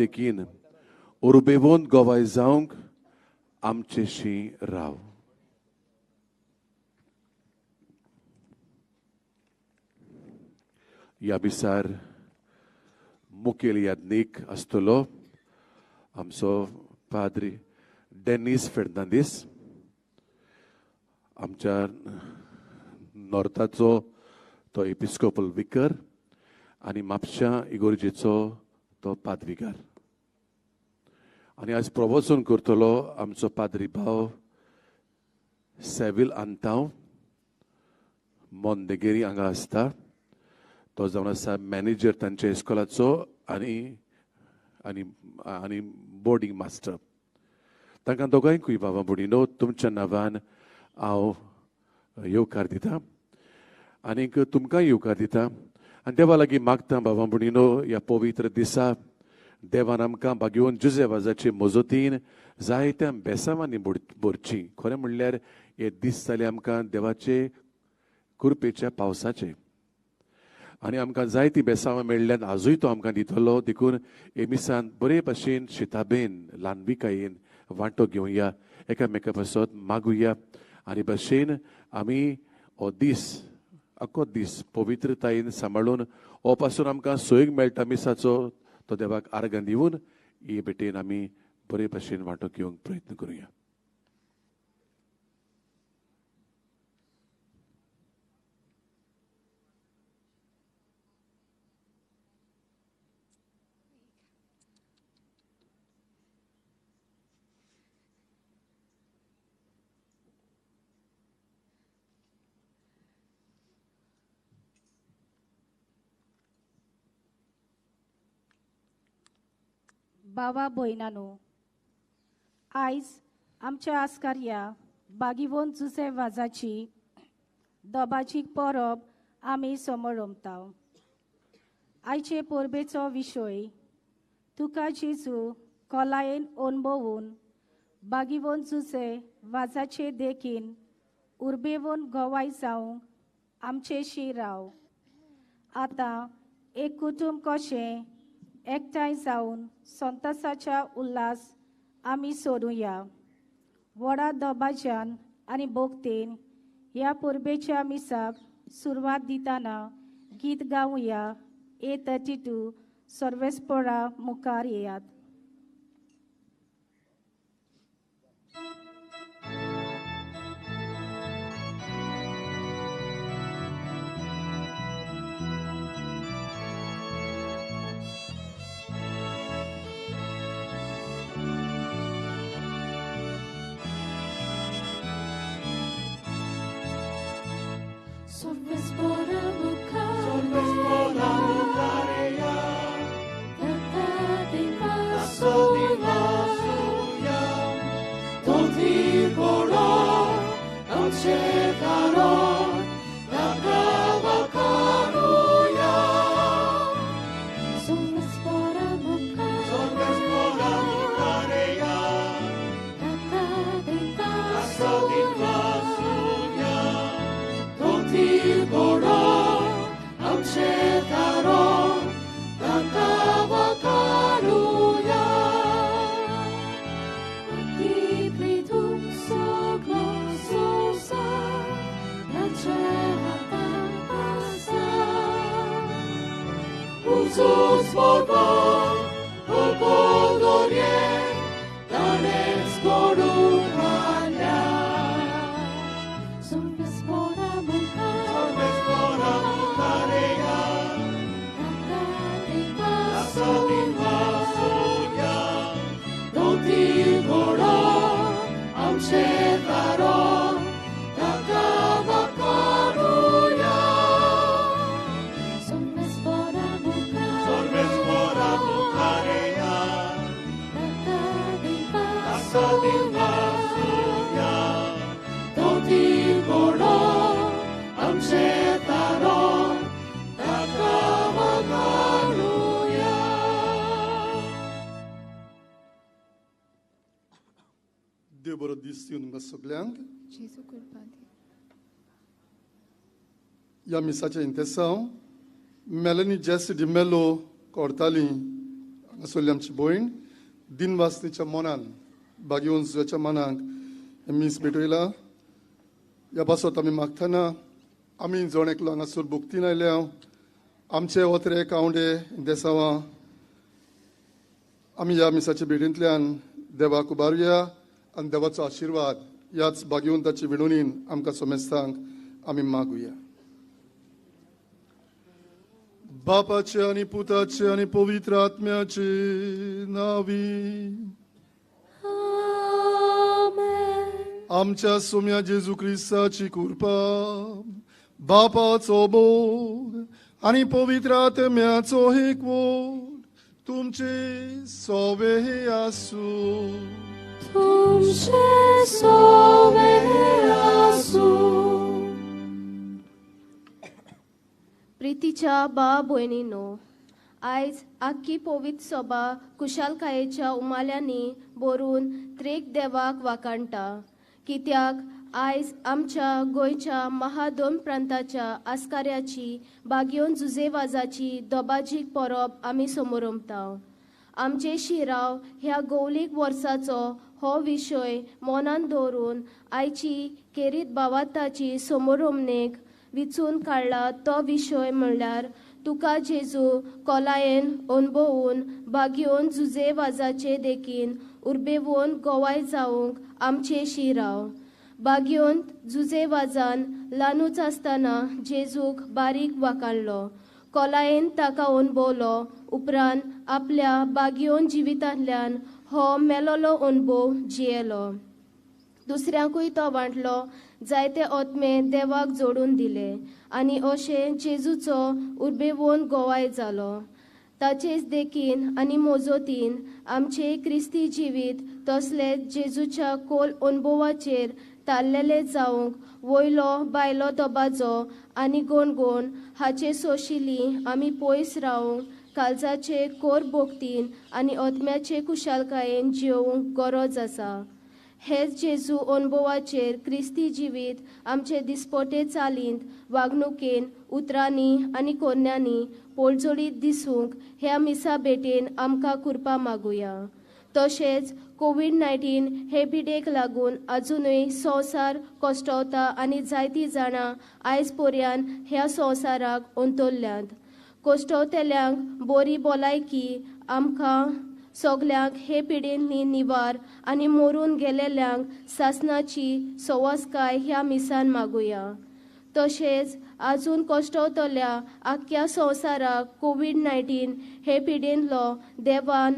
देखीन उर्बेवोन गोवाय जावंक आमचेशी राव. ह्या बिसार मुखेल यादनीक आसतलो आमचो पाद्री डेनिस फेर्नांदीस, आमच्या नॉर्थाचो तो एपिस्कोपल विकर आनी म्हापशां इगोर्जेचो तो पादविकार. आनी आज प्रवचन करतलो आमचो पाद्री भाव सेविल आंताव मोंदेगेरी हांगा आसता. तो जावन आसा मॅनेजर तांच्या इस्कॉलाचो आनी आनी आनी बोर्डिंग मास्टर. तांकां दोगांयकूय बाबा भुडीनो तुमच्या नांवान हांव येवकार दितां आनीक तुमकांय येवकार दितां. आनी देवा लागीं मागतां बाबा भुडीनो ह्या पवित्र दिसा देवान आमकां बागेवन जुजेवाजाचे मजतीन जायत्या बेसांवांनी भरची. खरें म्हणल्यार हे दीस जाले आमकां देवाचे कृपेच्या पावसाचे आनी आमकां जायतीं बेसांवां मेळ्ळ्यान आजूय तो आमकां दितलो. देखून हे मिसान बरे भशेन शिताबेन ल्हानविकायेन वांटो घेवया, एकामेका पासत मागुया आनी भशेन आमी हो दीस आख्खो दीस पवित्रतायेन सांबाळून हो पासून आमकां सोयीक मेळटा मिसाचो तो देवाक आर्गां दिवन हे भेटेन आमी बरे भशेन वांटो घेवंक प्रयत्न करुया. बाबा भयणानो, आयज आमच्या आस्कार्या बागीवोन जुसे वाजाची दोबाची परब आमी समोर रमता. आयचे परबेचो विशय तुका जेजू कोलायेन अणभवून बागीवोन जुसे वाजाचे देखीन उर्बेवोन गोवाय जावंक आमचेशी राव. आतां एक कुटुंब कशें एकठांय जावन संतसाच्या उल्हास आमी सोडुया. व्हडा दोबाज्यान आनी भोगतेन ह्या परबेच्या मिसाक सुरवात दितना गीत गावया. A32 सर्वेस्परा मुखार येयात. Sorvespora mukareya, tata divasuya, toti goro, amche karo, nakavakaruya. Sorvespora mukareya, tata divasuya. Goro, amche karo, nakavakaruya. Ati pritum soglo sosa, nachehata pasa. Uzus morgo, opodorie, danes gorumania. Sorvespora mukareya, divasuya, toti goro, amche karo, nakavakaruya. Sorvespora mukareya, divasuya, toti goro, amche karo, nakavakaruya. Добро дістину согленг. Jesu culpante. E a mensagem intenção, Melanie Jesse de Melo Cortali, नासोल्ली आमची भयण दिनवासनीच्या मनान बागीवन जुजाच्या मनाक हे मीस भेटयला ह्या पासत आमी मागतना आमी जण एकलो हांगासर भोगतीन आयल्या आमचे ओतरे कावंडे देसांवां आमी ह्या मिसाच्या भेटींतल्यान देवाक उबारुया आनी देवाचो आशिर्वाद ह्याच भाग्यवंताची विणुनीन आमकां सोमेस्तांक आमी मागुया. बापाचे आनी पुताचे आनी पवित्र आत्म्याचे नावी आमच्या सोम्या जेजू क्रिस्ताची कृपा बापाचो बोग आनी पवित्र आत्म्याचो एकवट तुमचे सोवे आसूं. तुमचे सोवे आसूं. प्रितीच्या बा भयणीनो, आयज आख्खी पवित्र सभा कुशालकायेच्या उमाल्यांनी भरून त्रेक देवाक वाकाणटा, कित्याक आयज आमच्या गोंयच्या महादोन प्रांताच्या आस्काऱ्याची बागयोन जुजेवाजाची दोबाजीक परब आमी समोरमता. आमचे शिराव ह्या गौलीक वर्साचो हो विशय मनान दवरून आयची केरीत भावाताची समोरमणेक विचून काडला तो विशय म्हणल्यार तुका जेजू कोलायेन अणभवून बागयोन जुजेवाजाचे देखीन उर्बेवून गोवाय जावंक आमचे शिराव. बागयोन जुजेवाजान ल्हानूच आसतना जेजूक बारीक वाकाणलो, कोलायेन ताका अणभवलो, उपरांत आपल्या बागयोन जिवितांतल्यान हो मेलोलो अणभव जियेलो. दुसऱ्यांकूय तो वांटलो, जायते ओतमे देवाक जोडून दिले आनी अशें जेजूचो उर्बेवून गोवाय जालो. ताचेच देखीन आनी मोजोतीन आमचे क्रिस्ती जिवीत तसलेच जेजूच्या खोल अणभवाचेर तारलेले जावंक वयलो बायलो दोबाजो आनी गोणगोण हाचे सोशिली आमी पयस रावंक काळजाचे कोर भोगतीन आनी ओतम्याचे कुशालकायेन जियोवंक गरज आसा. हेच जेजू अणभवाचेर क्रिस्ती जिवीत आमचे दिसपटे चालींत वागणुकेन उतरांनी आनी कोन्यांनी पोळजोळीत दिसूंक ह्या मिसा भेटेन आमकां कृपा मागुया. तशेंच कोविड-19 हे पिडेक लागून आजुनूय संवसार कोश्टवता आनी जायतीं जाणां आयज पर्यान ह्या संवसाराक अंतरल्यांत. कोश्टवतेल्यांक बरी भलायकी आमकां सगल्यांक हे पिडेंतली निवार आनी मरून गेलेल्यांक सासणाची सवस्काय ह्या मिसान मागुया. तशेंच आजून कोश्टवतल्या आख्ख्या संवसाराक कोविड-19 हे पिडेंतलो देवान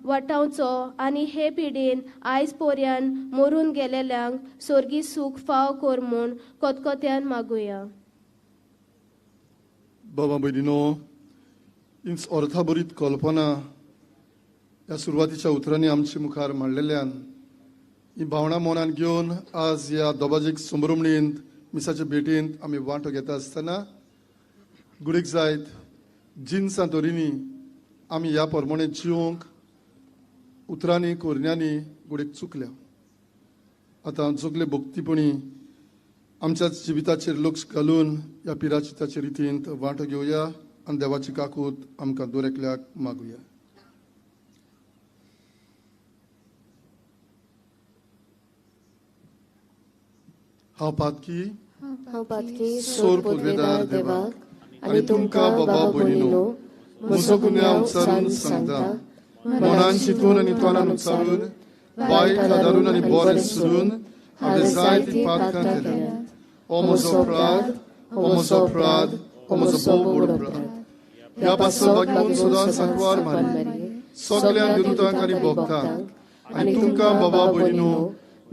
वाटावचो आनी हे पिडेन आयज पर्यान मरून गेलेल्यांक स्वर्गी सूख फाव कर म्हूण कोतकोत्यान मागुया. बाबा भयणीनो, इंच अर्थाभरीत कल्पना ह्या सुरवातीच्या उतरांनी आमचे मुखार मांडलेल्यान ही भावना मनान घेवन आज ह्या दोबाजीक संभ्रमणींत मिसाच्या भेटींत आमी वांटो घेता आसतना गुडीक जायत जिन्सां तोरींनी आमी ह्या प्रमाणे जिवंक उतरांनी कोरण्यांनी गुडीक चुकल्या. आतां चुकले भक्तीपणी आमच्या जिविताचेर लक्ष घालून ह्या पिराचिताचे रितींत वांटो घेवया आनी देवाची काकूत आमकां दरेकल्याक मागुया. हांव पातकी सोर पुर्वेदार देवाक आनी तुमकां बाबा भयणीनो म्हजो गुन्यांव उच्चारून सांगता. मनान चिंतून आनी तोंडान उच्चारून वायट आदारून आनी बरें सुरून हांवें जायतीं पातकां केल्यां. हो म्हजो अपराध, हो म्हजो अपराध, हो म्हजो भोव व्हड अपराध. ह्या पासो घेवन सदांच सांकवार मारी सगळ्या विरुद्धांक आनी भोगतांक आनी तुमकां बाबा भयणीनो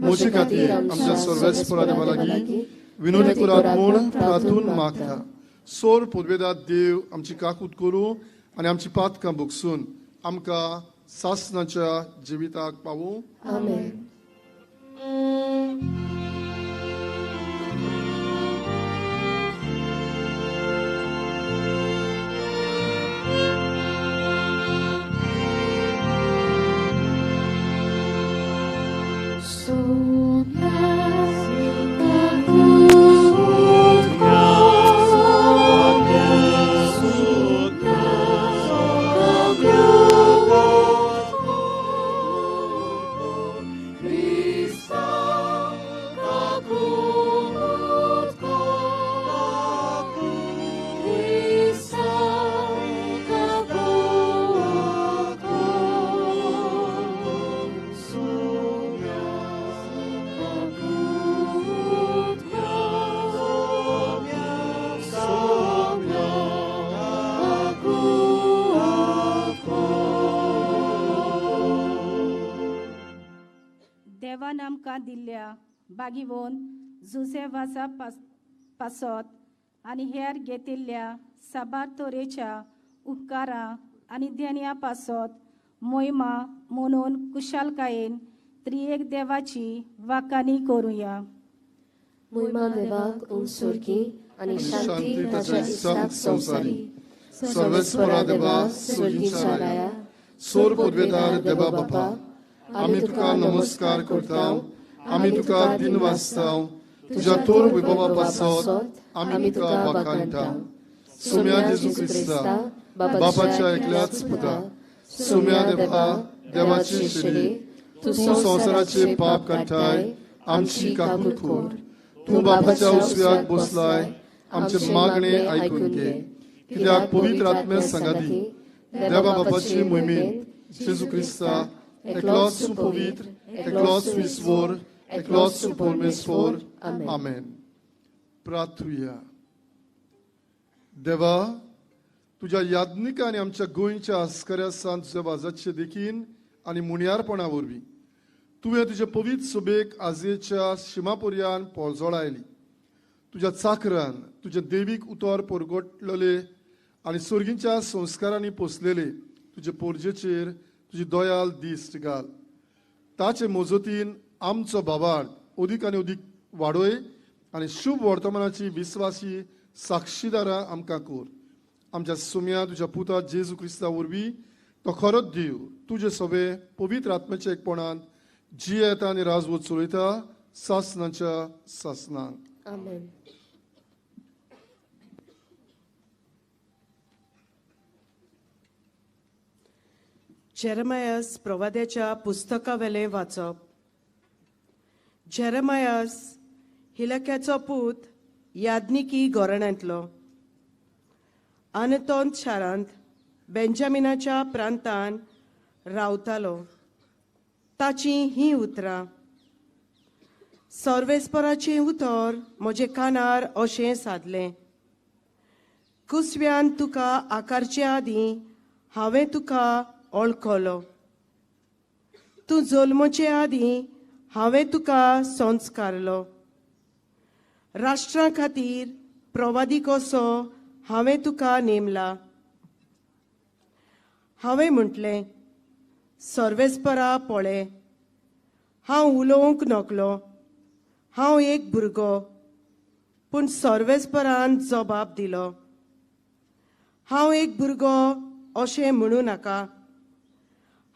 म्हजे खातीर आमच्या सर्वेस्परा देवा लागीं विनोदी करात म्हूण प्रार्थून मागता. सोर पुर्वेदार देव आमची काकूत करूं आनी आमची पातकां भोगसून आमकां सासणाच्या जिविताक पावूं. आमेन. Sonia, देवान आमकां दिल्ल्या बागीवोन जुसेवासा पासत आनी हेर घेतिल्ल्या साबार तोरेच्या उपकारां आनी देण्या पासत मोहिमा म्हणून कुशालकायेन त्रिएक देवाची वाखाणी करुया. Muima देवाक उंचुर्गी आणि शांती ताच्या इस्ताक संवसारी. सर्वेस्परा देवा सोर्गींच्या राया, सोर पदवेदार देवा बापा, आमी तुका नमस्कार करतां, आमी तुका दिन वाजतां, तुज्या तोर विभवा पासत आमी तुका वाखाणटां. सोम्या जेजू क्रिस्ता, बापाच्या एकल्याच पुता, सोम्या देवा, देवाची शेरी, तूं संवसाराचे पाप काडटाय, आमची काकूट कोर. तूं बापाच्या उजव्याक बसलाय, आमचे मागणे आयकून घे. कित्याक पवित्र आत्मे सांगाती देवा बापाची मोहिमेन जेजू क्रिस्ता एकलोच सुपवित्र, एकलोच विस्वोर, एकलोच सुपरमेश्वर. आमेन. प्रार्थुया. देवा, तुझ्या याज्ञिका आनी आमच्या गोंयच्या आस्कऱ्या सान तुझ्या वाजाचे देखीन आनी मुणयारपणा वरवीं तुवें तुजे पवित्र सभेक आजेच्या शिमापर्यान पोळजोळायली. तुज्या चाकरान तुजे देवीक उतर परगटलेले आनी सर्गींच्या संस्कारांनी पोसलेले तुजे पोरजेचेर तुजी दयाल दिश्ट घाल. ताचे मोजतीन आमचो बाबाड अदीक आनी अदीक वाडय आनी शुभ वर्तमानाची विस्वासी साक्षीदारां आमकां कोर. आमच्या सुम्या तुज्या पुता जेजू क्रिस्ता वरवीं तो खरोच देव तुजे सभे पवित्र आत्म्याच्या एकपणान जियेता आनी राजवट चलयता सासनाच्या सासनांक. आमेन. जेरेमायास प्रवाद्याच्या पुस्तकावेले वाचप. जेरेमायास हिलक्याचो पूत याज्ञिकी घराण्यांतलो. आनतोंत शारांत बेंजामिनाच्या प्रांतान रावतालो. ताची ही उतरां. सर्वेस्पराचें उतर म्हजे कानार अशें सादलें. कुसव्यान तुका आकारचे आदीं हांवें तुका ओळखलो. तूं जल्मचे आदीं हांवें तुका संस्कारलो. राष्ट्रां खातीर प्रवादी कसो हांवें तुका नेमला. हांवें म्हटलें, सर्वेस्परा पळय, हांव उलोवंक नकलो, हांव एक भुरगो. पूण सर्वेस्परान जबाब दिलो, हांव एक भुरगो अशें म्हणूं नाका.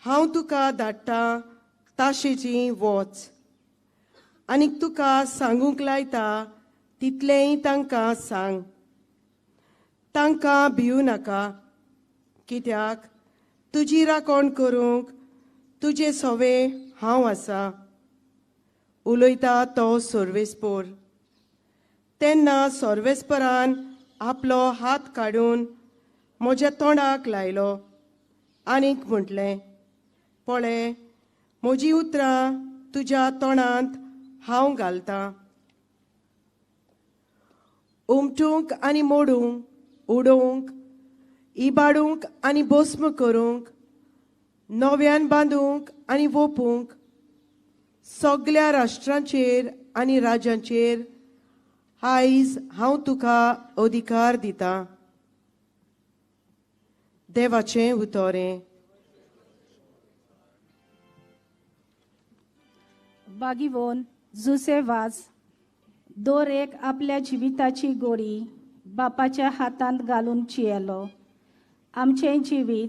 हांव तुका धाडटां ताशेची वच. आनीक तुका सांगूंक लायता तितलेंय तांकां सांग. तांकां भिवू नाका, कित्याक तुजी राखण करूंक तुजे सवे हांव आसा. उलयता तो सर्वेस्पर. तेन्ना सर्वेस्परान आपलो हात काडून म्हज्या तोंडाक लायलो आनीक म्हटलें, पळय, म्हजी उतरां तुज्या तोंडांत हांव घालतां. उमटूंक आनी मोडूंक, उडोवंक, इबाडूंक आनी भस्म करूंक, नव्यान बांदूंक आनी ओपूंक, सगळ्या राष्ट्रांचेर आनी राज्यांचेर आयज हांव तुका अधिकार दितां. देवाचें उतोरें. बागीवोन जुसेवास दर एक आपल्या जिविताची गोडी बापाच्या हातांत घालून चियेलो. आमचें जिवीत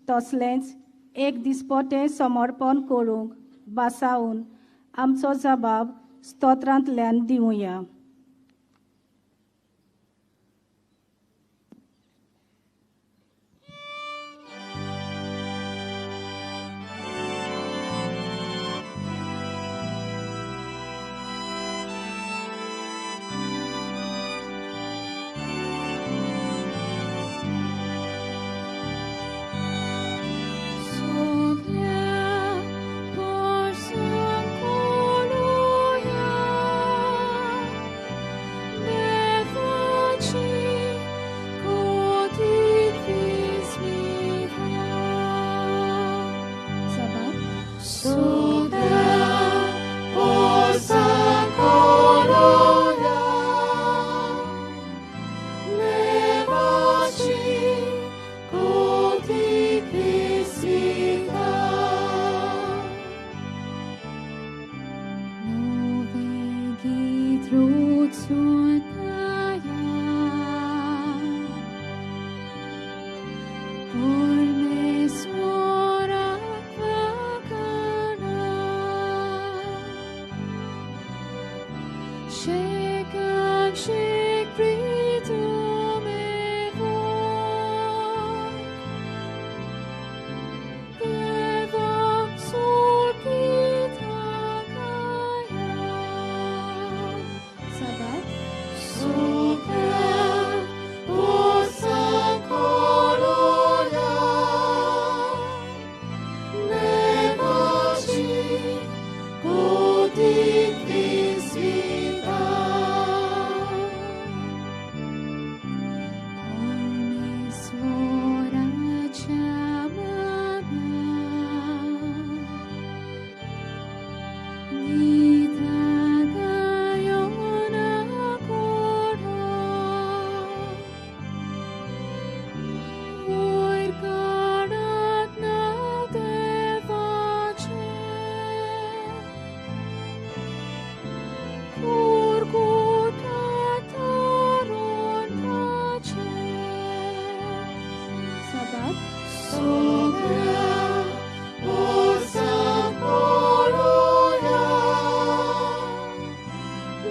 तसलेंच एक दिसपटें समर्पण करूंक बासावून आमचो जबाब स्तोत्रांतल्यान दिवया. Shake pritumevo, devak sulkitakaya. Sabat. Super osakoloya, nevaci kodik visvita. Sabat. Super osakoloya,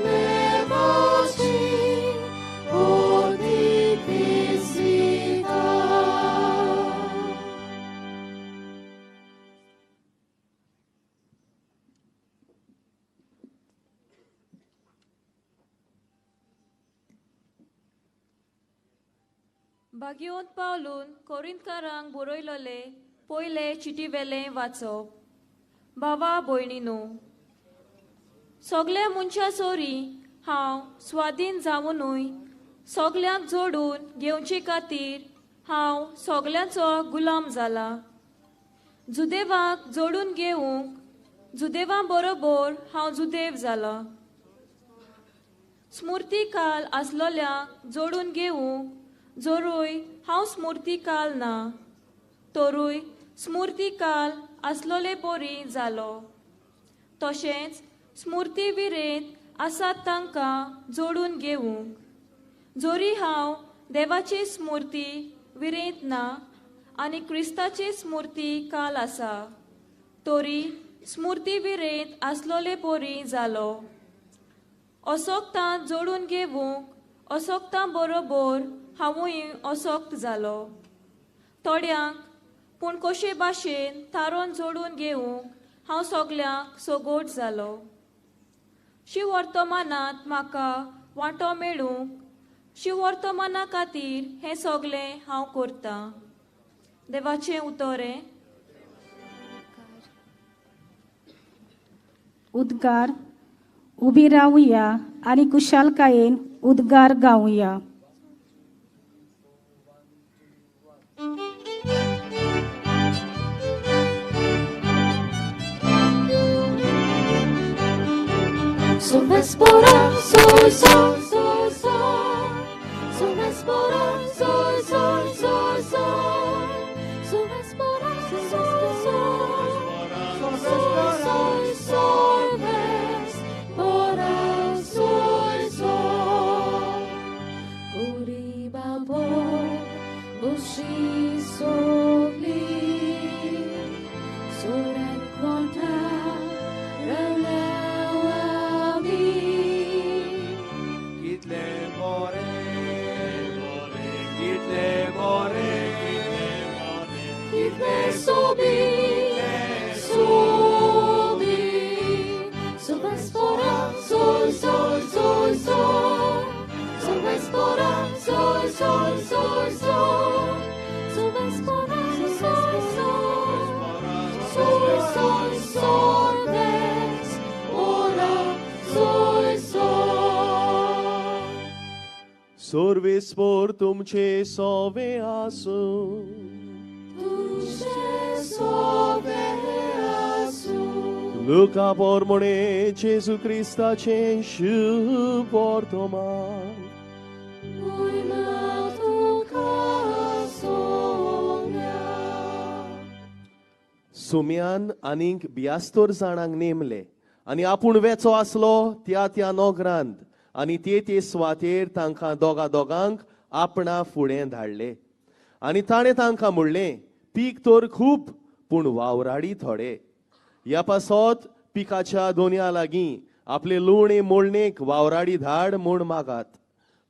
nevaci kodik visvita. बागयोन पावलून कोरिंतकारांक बरयलोले पयले चिटीवेलें वाचप. भावा भयणीनो, सगल्या मनशा सोरी हांव स्वाधीन जावनूय सगल्यांक जोडून घेवचे खातीर हांव सगल्यांचो गुलाम जाला. जुदेवाक जोडून घेवंक जुदेवा बरोबर हांव जुदेव जाला. स्मुर्तिकाल आसलोल्यांक जोडून घेवंक जोरूय हांव स्मुर्तिकाल ना, तोरूय स्मुर्तिकाल आसलोले पोरी जालो. तशेंच स्मुर्ती विरेंत आसात तांकां जोडून घेवंक. जोरी हांव देवाची स्मुर्ती विरेंत ना आनी क्रिस्ताची स्मुर्ती काल आसा, तोरी स्मुर्ती विरेंत आसलोले पोरी जालो. असोक्तां जोडून घेवंक असोक्तां बरोबर हांवूय असोक्त जालो. थोड्यांक पूण कशे भाशेन थारोन जोडून घेवंक हांव सगल्यांक सोगोट जालो. शिव वर्तमानांत म्हाका वांटो मेळूंक शिव वर्तमाना खातीर हें सगलें हांव करतां. देवाचें उतोरें. उद्गार उबी रावुया आणि कुशालकायेन उद्गार गाऊया. Sumespora, sol, sol, sol, sol. Sumespora, sol, sol, sol, sol. Sumespora, sol, sol. Sol, sol, Vespora, sol, sol. Uribabo, ushi, sogli. Sorek, vota, sobi, sobi, Sumespora, sol, sol, sol, sol. Sumespora, sol, sol, sol, sol. Sumespora, sol, sol, sol, sol, sol, Vespora, sol, sol. Sorvespor तुमचे सोवे आसो. Luca pormone Gesù Cristace शुभ वर्तमान. सुम्यान आनीक 72 जाणांक नेमले आनी आपूण वेचो आसलो त्या नोगरांत आनी ते सुवातेर तांकां दोगांक आपणा फुडें धाडले. आनी ताणें तांकां म्हणलें, पीक तर खूब पूण वावराडी थोडे. ह्या पासत पिकाच्या दोनया लागीं आपले लुणे मोडणेक वावराडी धाड म्हूण मागात.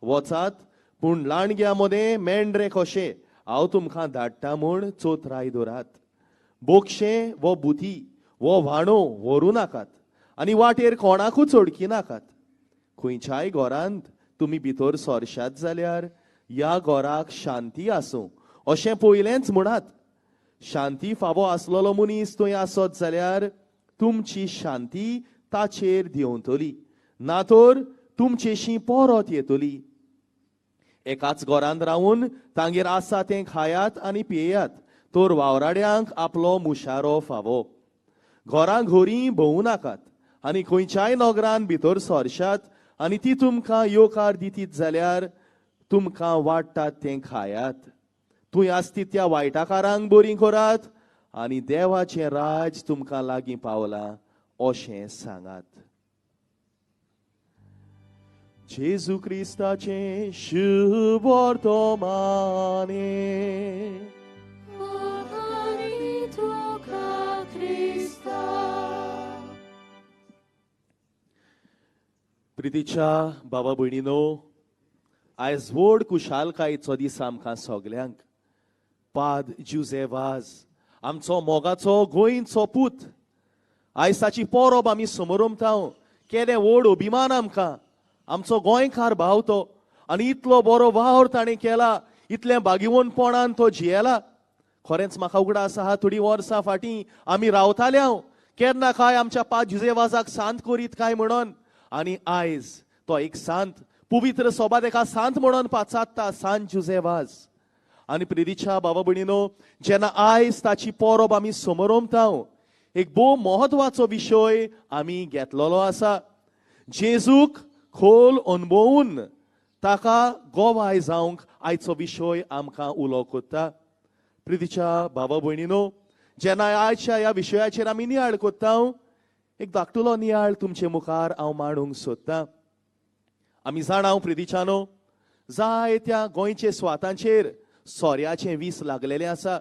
वचात पूण लांडग्या मदें मेंढरे कशे हांव तुमकां धाडटा म्हूण चोत्राय दोरात. बोक्षे वो बुथी वो व्हाणो व्हरू नाकात आनी वाटेर कोणाकूच ओडकी नाकात. खंयच्याय घरांत तुमी भितर सरशात जाल्यार ह्या घराक शांती आसूं अशें पयलेंच म्हणात. शांती फावो आसलेलो मनीस थंय आसत जाल्यार तुमची शांती ताचेर देंवतली, ना तर तुमचेशी परत येतली. एकाच घरांत रावून तांगेर आसा तें खायात आनी पियेयात, तर वावराड्यांक आपलो मुशारो फावो. घरां घोरी भोवूं नाकात आनी खंयच्याय नोगरान भितर सरशात आनी ती तुमकां येवकार दितीत जाल्यार तुमकां वाडटात तें खायात. थंय आसती त्या वायटाकारांक बरी करात आनी देवाचें राज तुमकां लागीं पावलां अशें सांगात. जेजू क्रिस्ताचें शुभ वर्तमाने. प्रितीच्या बाबा भयणीनो, आयज व्हड कुशालकायेचो दीस आमकां सगल्यांक. पाद जुझेवाज आमचो मोगाचो गोंयचो पूत, आयज ताची परब आमी समोरमता. केदें व्हड अभिमान आमकां. आमचो गोंयकार भाव तो आनी इतलो बरो वावर ताणें केला, इतलें बागिवणपणान तो जियेला. खरेंच म्हाका उगडास आसा थोडीं वर्सां फाटीं आमी रावताले केन्ना काय आमच्या पाद जुझेवाजाक सांत करीत काय म्हणून, आनी आयज तो एक सांत, पवित्र सभा तेका सांत म्हणून पाचात्ता, सांत जुझेवाज. आनी प्रितीच्या बाबा भयणीनो, जेन्ना आयज ताची परब आमी समोरमता, एक भोव म्हत्वाचो विशय आमी घेतलेलो आसा. जेजूक खोल अनुभवून ताका गोवाय जावंक आयचो विशय आमकां उलो कोत्ता. प्रितीच्या बाबा भयणीनो, जेन्ना आयच्या ह्या विशयाचेर आमी नियाळ कोत्ता, एक धाकटुलो नियाळ तुमचे मुखार हांव मांडूंक सोदतां. आमी जाणा प्रितीच्यानो, जायत्या गोंयचे सुवातांचेर सोऱ्याचें वीस लागलेलें आसा.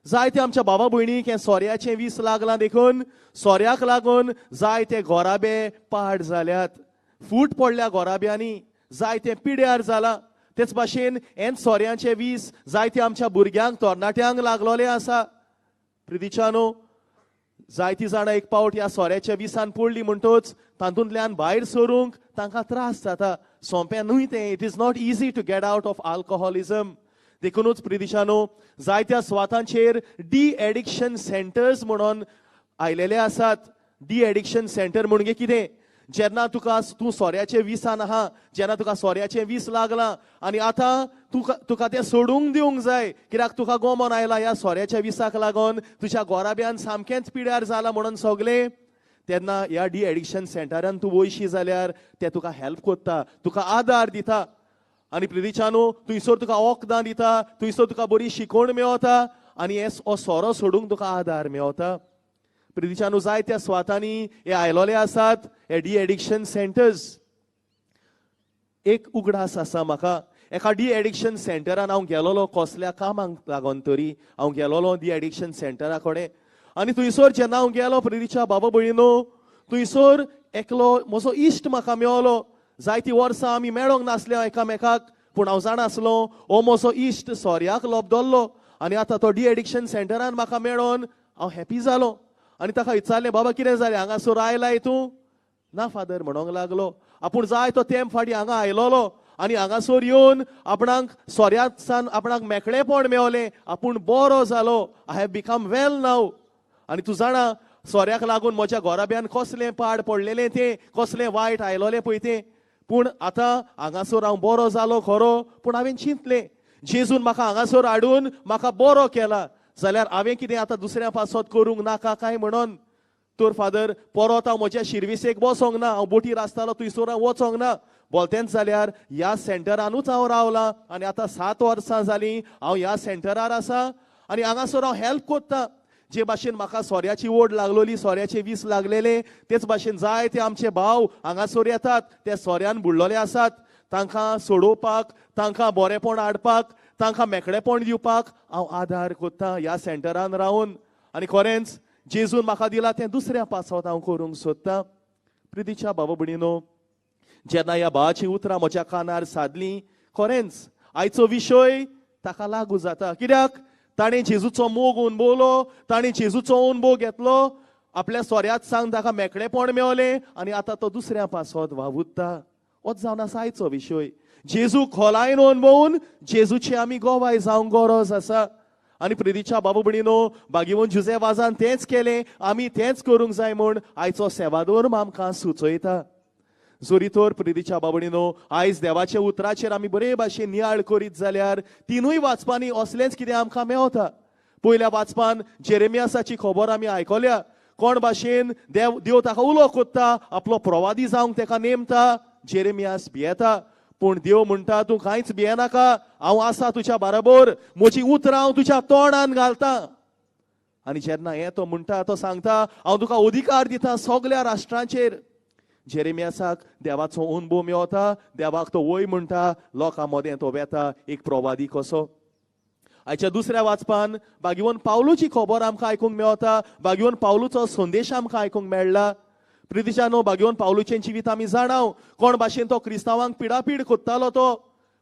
जायते आमच्या बाबा भयणीक हें सोऱ्याचें वीस लागलां देखून सोऱ्याक लागून जायते घोराबे पाड जाल्यात. फूट पडल्या घोराब्यांनी, जायते पिड्यार जाला. तेच भाशेन हें सोऱ्याचें वीस जायते आमच्या भुरग्यांक तरणाट्यांक लागलोलें आसा. प्रितीच्यानो, जायतीं जाणां एक पावट ह्या सोऱ्याच्या विसान पडलीं म्हणटच तातूंतल्यान भायर सरूंक तांकां त्रास जाता. सोंपें न्हय तें. It is not easy to get out of alcoholism. देखूनच प्रितीच्यानो, जायत्या सुवातांचेर डी एडिक्शन सेंटर्स म्हणून आयलेले आसात. डी एडिक्शन सेंटर म्हणजे कितें? जेन्ना तूं सोऱ्याचे विसान आहा, जेन्ना तुका सोऱ्याचें वीस लागलां आनी आतां तुका तें सोडूंक दिवंक जाय, कित्याक तुका गोमोन आयला ह्या सोऱ्याच्या विसाक लागून, तुज्या घोराब्यान सामकेंच पिड्यार जाला म्हणून सगलें, तेन्ना ह्या डी एडिक्शन सेंटरान तूं वयशी जाल्यार ते तुका हेल्प कोत्ता, तुका आदार दिता. आनी प्रितीच्यानो, थंयसर तुका वखदां दिता, थंयसर तुका बरी शिकवण मेळटा आनी हो सोरो सोडूंक तुका आदार मेळटा. प्रितीच्यानो, जायत्या सुवातांनी हे आयलोले आसात हे डी एडिक्शन सेंटर्स. एक उगडास आसा म्हाका. एका डी एडिक्शन सेंटरान हांव गेलोलो, कसल्या कामाक लागून तरी हांव गेलोलो डी एडिक्शन सेंटरा कडेन. आनी थंयसर जेन्ना हांव गेलो प्रितीच्या बाबा भयणीनो, थंयसर एकलो म्हजो इश्ट म्हाका मेळ्ळो. जायतीं वर्सां आमी मेळोंक नासले एकामेकाक, पूण हांव जाणासलो हो म्हजो इश्ट सोऱ्याक लोबदल्लो आनी आतां तो डी एडिक्शन सेंटरान म्हाका मेळोन हांव हॅपी जालो. आनी ताका विचारलें, बाबा कितें जालें, हांगासर आयलाय तूं? ना फादर म्हणोंक लागलो. आपूण जाय तो तेंप फाटीं हांगा आयलोलो आनी हांगासर येवन आपणाक सोऱ्यासान आपणाक मेकळेपण मेळलें, आपूण बरो जालो. आय हॅव बिकम वेल नाव. आनी तूं जाणा, सोऱ्याक लागून म्हज्या घोराब्यान कसलें पाड पडलेलें तें, कसलें वायट आयलोलें पळय तें, पूण आतां हांगासर हांव बरो जालो खरो, पूण हांवें चिंतलें, जेजून म्हाका हांगासर हाडून म्हाका बरो केला, जाल्यार हांवें कितें आतां दुसऱ्या पासत करूंक नाका काय म्हणून. तर फादर, परत हांव म्हज्या शिर्विसेक बसोंक ना, हांव बोटीर आसतालो थंयसर हांव वचोंक ना. बोलतेंच जाल्यार ह्या सेंटरानूच हांव रावलां आनी आतां 7 वर्सां जालीं हांव ह्या सेंटरार आसा आनी हांगासर हांव हेल्प कोत्ता. जे भाशेन म्हाका सोऱ्याची ओड लागलोली, सोऱ्याचे वीस लागलेले, तेच भाशेन जायते आमचे भाव हांगासर येतात, ते सोऱ्यान बुडलोले आसात. तांकां सोडोवपाक, तांकां बरेपण हाडपाक, तांकां मेकळेपण दिवपाक हांव आदार कोत्ता ह्या सेंटरान रावन. आनी खरेंच जेजून म्हाका दिला तें दुसऱ्या पासत हांव करूंक सोदतां. प्रितीच्या बाबा भयणीनो, जेन्ना ह्या भावाची उतरां म्हज्या कानार सादलीं, खरेंच आयचो विशय ताका लागू जाता. कित्याक ताणें जेजूचो मोग अणभवलो, ताणें जेजूचो अणभव घेतलो, आपल्या सोऱ्यात सांग ताका मेकळेपण मेवलें आनी आतां तो दुसऱ्या पासत वावुरता. होच जावन आसा आयचो विशय. जेजू खोलायेन अणभवून जेजूची आमी गोवाय जावंक गरज आसा. आनी प्रितीच्या बाबा भयणीनो, बागीवन जुजे वाजान तेंच केलें, आमी तेंच करूंक जाय म्हूण आयचो सेवाधर्म आमकां सुचयता. जोरी तर प्रितीच्या बाबा भयणीनो, आयज देवाच्या उतराचेर आमी बरे भाशेन नियाळ करीत जाल्यार तिनूय वाचपांनी असलेंच कितें आमकां मेवता. पयल्या वाचपान जेरेमियासाची खबर आमी आयकल्या. कोण भाशेन देव ताका उलो कोत्ता, आपलो प्रवादी जावंक ताका नेमता. जेरेमियास भियेता, पूण देव म्हणटा तूं कांयच भियेनाका, हांव आसा तुज्या बरोबर, म्हजी उतरां हांव तुज्या तोंडान घालतां. आनी जेन्ना हें तो म्हणटा, तो सांगता हांव तुका अधिकार दितां सगल्या राष्ट्रांचेर. जेरेमियासाक देवाचो अणभव मेवता, देवाक तो वय म्हणटा, लोकां मदें तो वेता एक प्रवादी कसो. आयच्या दुसऱ्या वाचपान बागीवन पावलूची खबर आमकां आयकूंक मेवता. बागीवन पावलूचो संदेश आमकां आयकूंक मेळ्ळा. प्रितीच्यानो, बागीवन पावलूचें जिवीत आमी जाणाव. कोण भाशेन तो क्रिस्तांवांक पिडापीड कोत्तालो तो,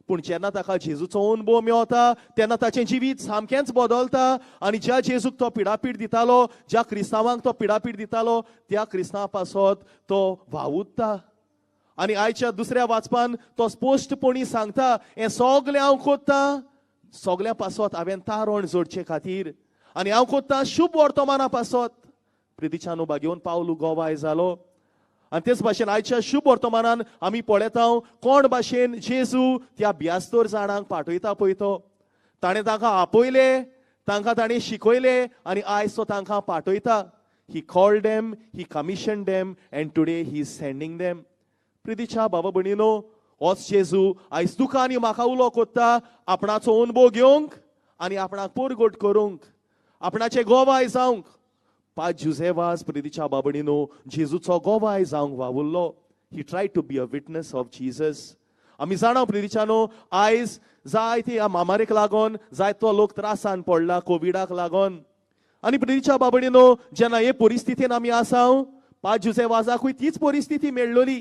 पूण जेन्ना ताका जेजूचो अणभव मेवता तेन्ना ताचें जिवीत सामकेंच बदलता. आनी ज्या जेजूक तो पिडापीड दितालो, ज्या क्रिस्तांवांक तो पिडापीड दितालो, त्या क्रिस्तांवा पासत तो वावुरता. आनी आयच्या दुसऱ्या वाचपान तो स्पश्टपणी सांगता, हें सगलें हांव कोत्तां सगल्या पासत हांवें तारण जोडचे खातीर, आनी हांव कोत्तां शुभ वर्तमाना पासत. प्रितीच्यानो, बागीवन पावलू गोवाय जालो. आनी तेच भाशेन आयच्या शुभ वर्तमानान आमी पळयता कोण भाशेन जेजू त्या ब्यास्तर जाणांक पाठयता पळय तो. ताणें तांकां आपयले, तांकां ताणें शिकयलें आनी आयज तो तांकां पाठयता. He called them, he commission them, and today he is sending them. प्रितीच्या बाबा भयणीनो, होच जेजू आयज तुका आनी म्हाका उलो कोत्ता, आपणाचो अणभव घेवंक आनी आपणाक परगट करूंक, आपणाचें गोवाय जावंक. 5 जुजेवास प्रितीच्या बाबा भयणीनो, जेजूचो गोवाय जावंक वावुरलो. He tried to be a witness of Jesus. आमी जाणा प्रितीच्यानो, आयज जायते ह्या महामारीक लागून जायतो लोक त्रासान पडला, कोविडाक लागून. आनी प्रितीच्या बाबा भयणीनो, जेन्ना हे परिस्थितीन आमी आसा, 5 जुजेवासाकूय तीच परिस्थिती मेळ्ळली.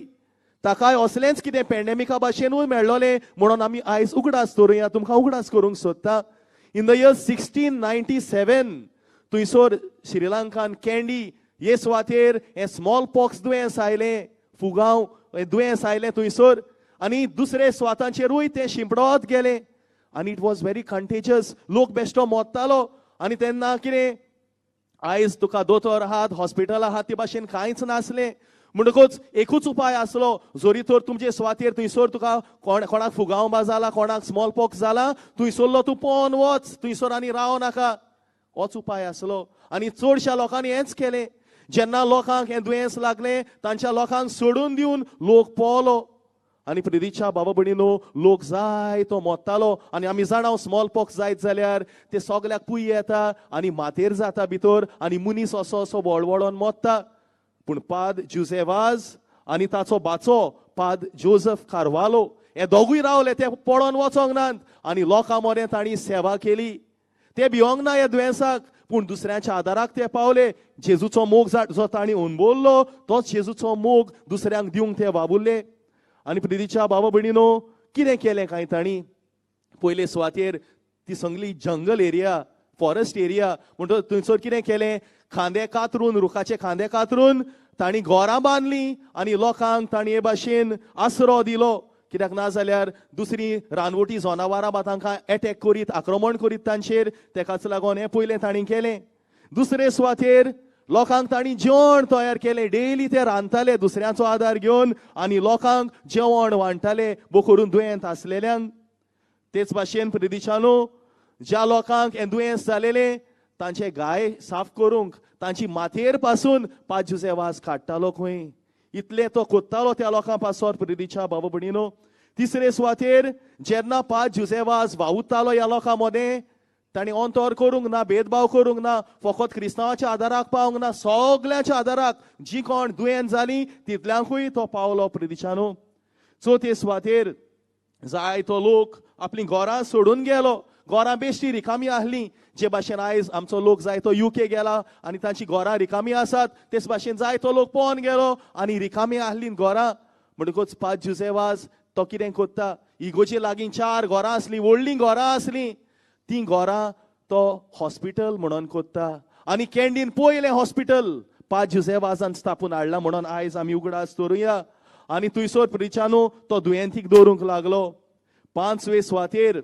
ताकाय असलेंच कितें पॅन्डेमिका भाशेनूय मेळ्ळोलें म्हणून आमी आयज उगडास धरुया, तुमकां उगडास करूंक सोदता. इन द इयर 1697 थंयसर श्रीलंकान कॅन्डी हे सुवातेर हें स्मॉल पॉक्स दुयेंस आयलें, फुगांव हें दुयेंस आयलें थंयसर. आनी दुसरे सुवातांचेरूय तें शिंपडोत गेलें. आनी इट वॉज व्हेरी कंटेजियस. लोक बेश्टो मोत्तालो. आनी तेन्ना कितें, आयज तुका दोतोर आहात, हॉस्पिटल आहात, ते भाशेन कांयच नासलें. म्हणटकूच एकूच उपाय आसलो, जोरी तर तुमचे सुवातेर थंयसर तुका कोणाक फुगांव बा जाला, कोणाक स्मॉल पॉक्स जाला, थंयसरलो तूं पोवन वच, थंयसर आनी राव नाका. होच उपाय आसलो. आनी चडशा लोकांनी हेंच केलें. जेन्ना लोकांक हें दुयेंस लागलें, तांच्या लोकांक सोडून दिवन लोक पोवलो. आनी प्रितीच्या बाबा भयणीनो, लोक जाय तो मोत्तालो. आनी आमी जाणा स्मॉल पॉक्स जायत जाल्यार ते सगल्याक पुय येता आनी मातेर जाता भितर, आनी मनीस असो वळवळोन मोत्ता. पूण पाद जुजेवाज आनी ताचो बाचो पाद जोझफ कार्वालो हे दोगूय रावले. ते पडोन वचोंक नात आनी लोकां मदें तांणी सेवा केली. ते भिवंक ना ह्या दुयेंसाक, पूण दुसऱ्याच्या आदाराक ते पावले. जेजूचो मोग जो तांणी अणभवलो, तोच जेजूचो मोग दुसऱ्यांक दिवंक ते वावुरले. आनी प्रितीच्या बाबा भयणीनो, कितें केलें काय तांणी? पयले सुवातेर ती सगळी जंगल एरिया, फॉरेस्ट एरिया, म्हणटकच थंयसर कितें केलें, खांदे कातरून, रुखाचे खांदे कातरून तांणी घरां बांदलीं आनी लोकांक तांणी हे भाशेन आसरो दिलो. कित्याक ना जाल्यार दुसरी रानवटी जनावरां बा तांकां एटॅक करीत, आक्रमण करीत तांचेर. तेकाच लागून हें पयलें तांणी केलें. दुसरे सुवातेर लोकांक तांणी जेवण तयार केलें. डेली ते रांदताले दुसऱ्याचो आदार घेवन आनी लोकांक जेवण वांटताले, बो करून दुयेंत आसलेल्यांक. तेच भाशेन प्रितीच्यानो, ज्या लोकांक हें दुयेंस जालेलें, तांचे गाय साफ करूंक तांची माथेर पासून 5 जुजेवास काडटालो खंय. इतलें तो कोत्तालो त्या लोकां पासत प्रितीच्या बाबा भयणीनो. तिसरे सुवातेर जेन्ना 5 जुजेवास वावुरतालो ह्या लोकां मदें, तांणी अंतर करूंक ना, भेदभाव करूंक ना, फकत क्रिस्तांवाच्या आदाराक पावंक ना, सगल्याच्या आदाराक. जी कोण दुयेंत जालीं तितल्यांकूय तो पावलो प्रितीच्यानो. चवथे सुवातेर जायतो लोक आपलीं घरां सोडून गेलो. घरां बेश्टी रिकामी आहलीं जे भाशेन आयज आमचो लोक जायतो UK गेला आनी तांची घरां रिकामी आसात तेच भाशेन जायतो लोक पोवन गेलो आनी रिकामी आहलीं घरां म्हणटकूच 5 जुसेवाज तो कितें कोत्ता इगोचे लागीं 4 घरां आसलीं व्हडलीं घरां आसलीं तीं घरां तो हॉस्पिटल म्हणून कोत्ता आनी कॅन्डीन पयलें हॉस्पिटल 5 जुसेवाजान स्थापून हाडला म्हणून आयज आमी उगडास दवरुया आनी थंयसर प्रिचानू तो दुयेंतीक दवरूंक लागलो 5वे सुवातेर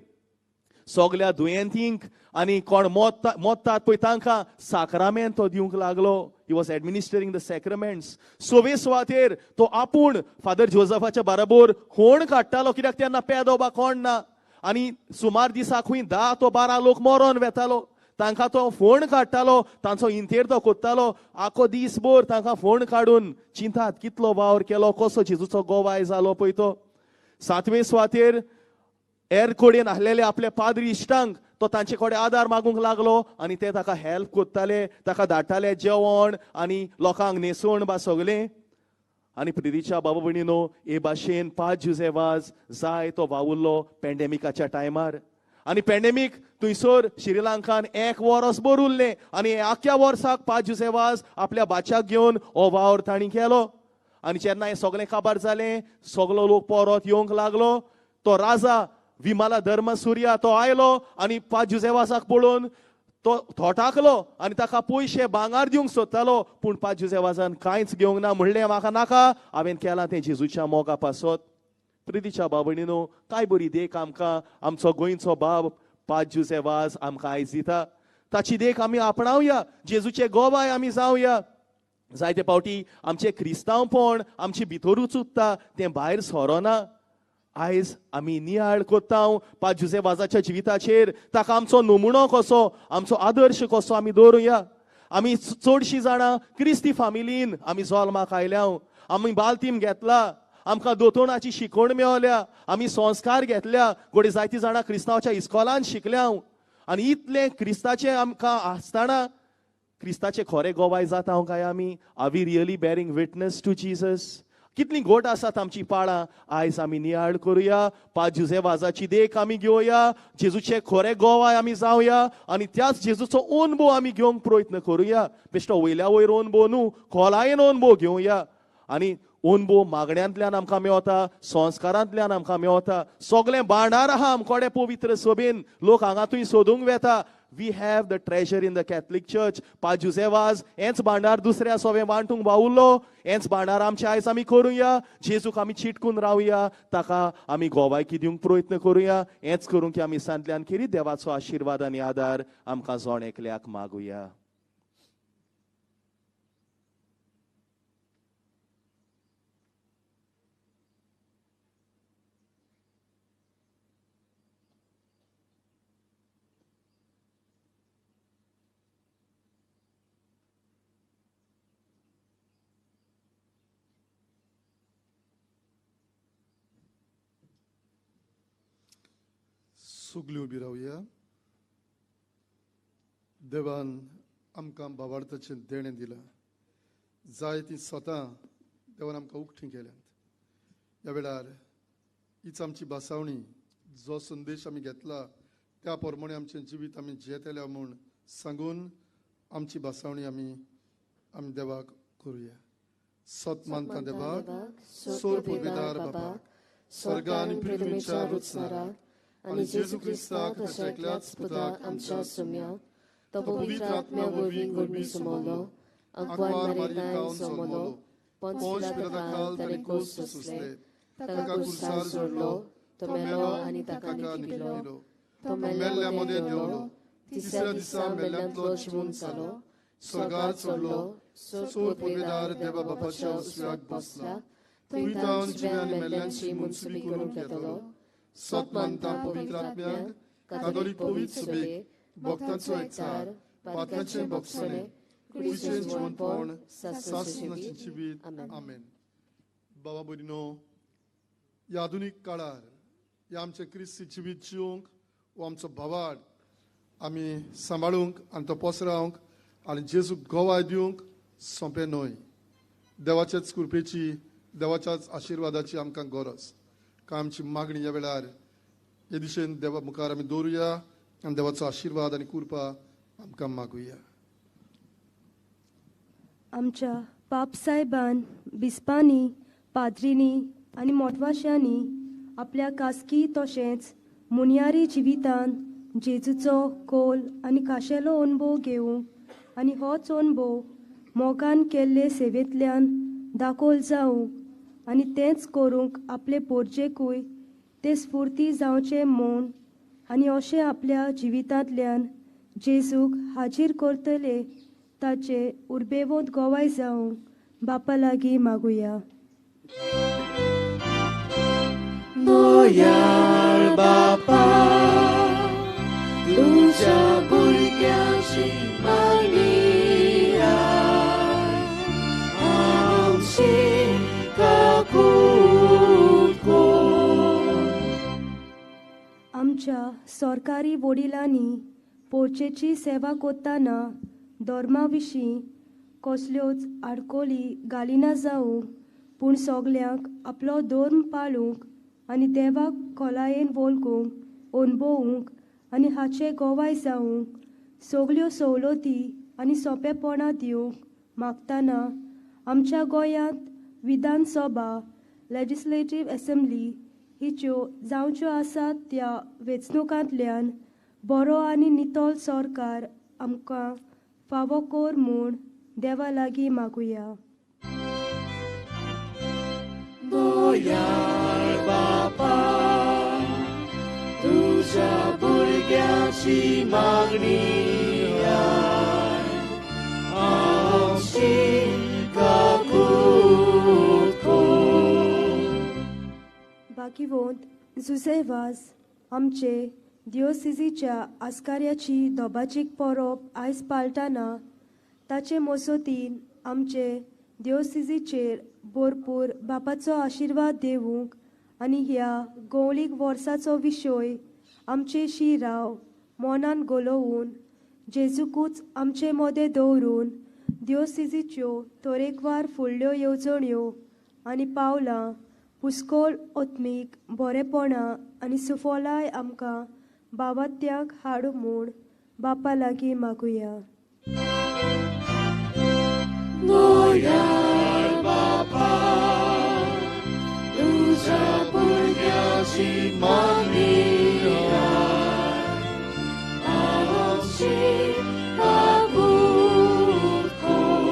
सगल्या दुयेंतींक आनी कोण मोत्तात पळय तांकां साक्रामेंत तो दिवंक लागलो ही वॉज एडमिनिस्ट्रिंग द सॅक्रामेंट्स 6वे सुवातेर तो आपूण फादर जोझफाच्या बरोबर होण काडटालो कित्याक तेन्ना पेदोबा कोण ना आनी सुमार दिसाकूय 10 to 12 लोक मरोन वेतालो तांकां तो फोण काडटालो तांचो इंतेर तो कोत्तालो आखो दिसभर तांकां फोण काडून चिंतात कितलो वावर केलो कसो जेजूचो गोवाय जालो पळय तो 7वे सुवातेर एरकोडेन आहलेले आपले पाद्री इश्टांक तो तांचे कडेन आदार मागूंक लागलो आनी ते ताका हेल्प कोत्ताले ताका धाडटाले जेवण आनी लोकांक न्हेसोवन बा सगलें आनी प्रितीच्या बाबा भयणीनो हे भाशेन 5 जुसेवाज जाय तो वावुरलो पॅन्डेमिकाच्या टायमार आनी पॅन्डेमीक थंयसर श्रीलंकान 1 वर्स भर उरलें आनी आख्या वर्साक 5 जुसेवाज आपल्या बाच्याक घेवन हो वावर तांणी केलो आनी जेन्ना हें सगळें काबार जालें सगलो लोक परत येवंक लागलो तो राजा विमाला धर्म सुर्या तो आयलो आनी 5 जुसेवाजाक पळोवन तो थोटाकलो आनी ताका पयशे भांगार दिवंक सोदतालो पूण 5 जुसेवाजान कांयच घेवंक ना म्हणलें म्हाका नाका हांवें केलां तें जेजूच्या मोगा पासत प्रितीच्या बाबणीनो काय बरी देख आमकां आमचो गोंयचो बाब 5 जुसेवाज आमकां आयज दिता ताची देख आमी आपणावया जेजूचे गोवाय आमी जावया जायते फावटी आमचें क्रिस्तांवपण आमचे भितरूच उरता तें भायर सरोना आयज आमी नियाळ कोत्ता 5 जुसेवाजाच्या जिविताचेर ताका आमचो नमुनो कसो आमचो आदर्श कसो आमी दवरुया आमी चडशीं जाणां क्रिस्ती फामिलीन आमी जल्माक आयल्या आमी बालतीम घेतला आमकां दोतोणाची शिकवण मेळल्या आमी संस्कार घेतल्या घोडे जायतीं जाणां क्रिस्तांवाच्या इस्कॉलान शिकल्या आनी इतलें क्रिस्ताचें आमकां आसतना क्रिस्ताचें खरें गोवाय जाता काय आमी are we really bearing witness to Jesus कितलीं गोट आसात आमची पाळां आयज आमी नियाळ करुया 5 जुसेवाजाची देख आमी घेवया जेजूचे खरें गोवाय आमी जावया आनी त्याच जेजूचो अनुभव आमी घेवंक प्रयत्न करुया बेश्टो वयल्या वयर अनुभव न्हू खोलायेन अनुभव घेवया आनी अनुभव मागण्यांतल्यान आमकां मेवता संस्कारांतल्यान आमकां मेवता सगळें भांडार आहा आमकोडे पवित्र सभेन लोक हांगा थंय सोदूंक वेता we have the treasure in the Catholic church 5 जुसेवाज हेंच भांडार दुसऱ्या सभे वांटूंक वावुरलो हेंच भांडार आमचे आयज आमी करुया जेजूक आमी चिटकून रावया ताका आमी गोवायकी दिवंक प्रयत्न करुया हेंच करूंक की आमी सांतल्यान केरी देवाचो आशिर्वाद आनी आदार आमकां जोण एकल्याक मागुया सुगली उबी रावया देवान आमकां बाबार्थाचें देणें दिलां जाय ती स्वता देवान आमकां उक्तीं केल्यांत ह्या वेळार हीच आमची भासावणी जो संदेश आमी घेतला त्या प्रमाणे आमचें जिवीत आमी जियेतल्या म्हूण सांगून आमची भासावणी आमी देवाक करुया सत मानता देवाक सोर पुर्विदार बापाक स्वर्गा आनी पृथ्वीच्या रचणाराक आनी जेजू क्रिस्ताक ताच्या एकल्याच पुताक आमच्या सुम्या तो पवित्र आत्म्या वरवीं गडबी सुमोलो आंकवार मारिकावन सोमोलो पोंच पिलाताकाल ताणें कोस्त सुसले ताका कुर्सार जोडलो तो मेलो आनी ताका निखिलो तो मेल्ल्या मदें देंवलो तिसऱ्या दिसा मेल्ल्यांतलो जिवून जालो स्वर्गार चडलो सोर पवित्र देवा बापाच्या उजव्याक बसला थंय तावन जिव्या आनी मेल्ल्यांची मुन्सिपी करूंक येतलो सत मानता पवित्र आत्म्याक कातोलीक पवित्र सभेक भक्तांचो एकचार पातकाचें भक्षणे कुडीचें जिवनपण सासणाचें जिवीत आमेन बाबा भयणीनो ह्या आधुनीक काळार ह्या आमचें क्रिस्ती जिवीत जिवंक वो आमचो भावाड आमी सांबाळूंक आनी तो पसरावंक आनी जेजू गोवाय दिवंक सोंपें न्हय देवाच्याच कृपेची देवाच्याच आशिर्वादाची आमकां गरज काय आमची मागणी ह्या वेळार हे दिशेन देवा मुखार आमी दवरुया आनी देवाचो आशिर्वाद आनी कृपा आमकां मागुया. आमच्या पाप साहेबान बिस्पांनी पाद्रींनी आनी मोटवाशांनी आपल्या कास्की तशेंच मुनयारी जिवितांत जेजूचो कोल आनी खाशेलो अनुभव घेवंक आनी होच अनुभव मोगान केल्ले सेवेंतल्यान दाखोल जावंक आनी तेंच करूंक आपले पोरजेकूय ते स्फूर्ती जावचें म्हूण आनी अशें आपल्या जिवितांतल्यान जेजूक हाजीर करतले ताचे उर्बेवंत गोवाय जावंक बापा लागीं मागुया. दयाळ बापा, तुझ्या भुरग्यांची मागणी आमची काकूट कर. आमच्या सरकारी वडिलांनी पोरचेची सेवा करतना धर्मा विशीं कसल्योच आडकोली घालिना जावंक पूण सगल्यांक आपलो धर्म पाळूंक आनी देवाक खोलायेन वळखूंक अणभवूंक आनी हाचे गोवाय जावंक सगल्यो सवलती आनी सोंपेपणां दिवंक मागतना आमच्या गोंयांत विधानसभा लेजिस्लेटीव असेंब्ली हिच्यो जावच्यो आसात त्या वेंचणुकांतल्यान बरो आनी नितोल सरकार आमकां फावो कर म्हूण देवा लागीं मागुया. दयाळ बापा, तुझ्या भुरग्यांची मागणी आमची काकूट कर. बाकीवंत जुझेवाज आमचे दिओसिजीच्या आस्कार्याची दोबाचीक परब आयज पाळटना ताचे मसोतीन आमचे दिओसिजीचेर भरपूर बापाचो आशिर्वाद दिवंक आनी ह्या गवळीक वर्साचो विशय आमचे शिराव मोनान गोलोवून जेजूकूच आमचे मोदें दवरून दिओसिजीच्यो तरेकवार फुडल्यो येवजण्यो आनी पावलां पुस्कोळ ओत्मीक बरेपणां आनी सुफोलाय आमकां बावात्याक हाडू म्हूण बापा लागीं मागुया. दयाळ बापा, तुझ्या भुरग्यांची मागणी आमची काकूट कर.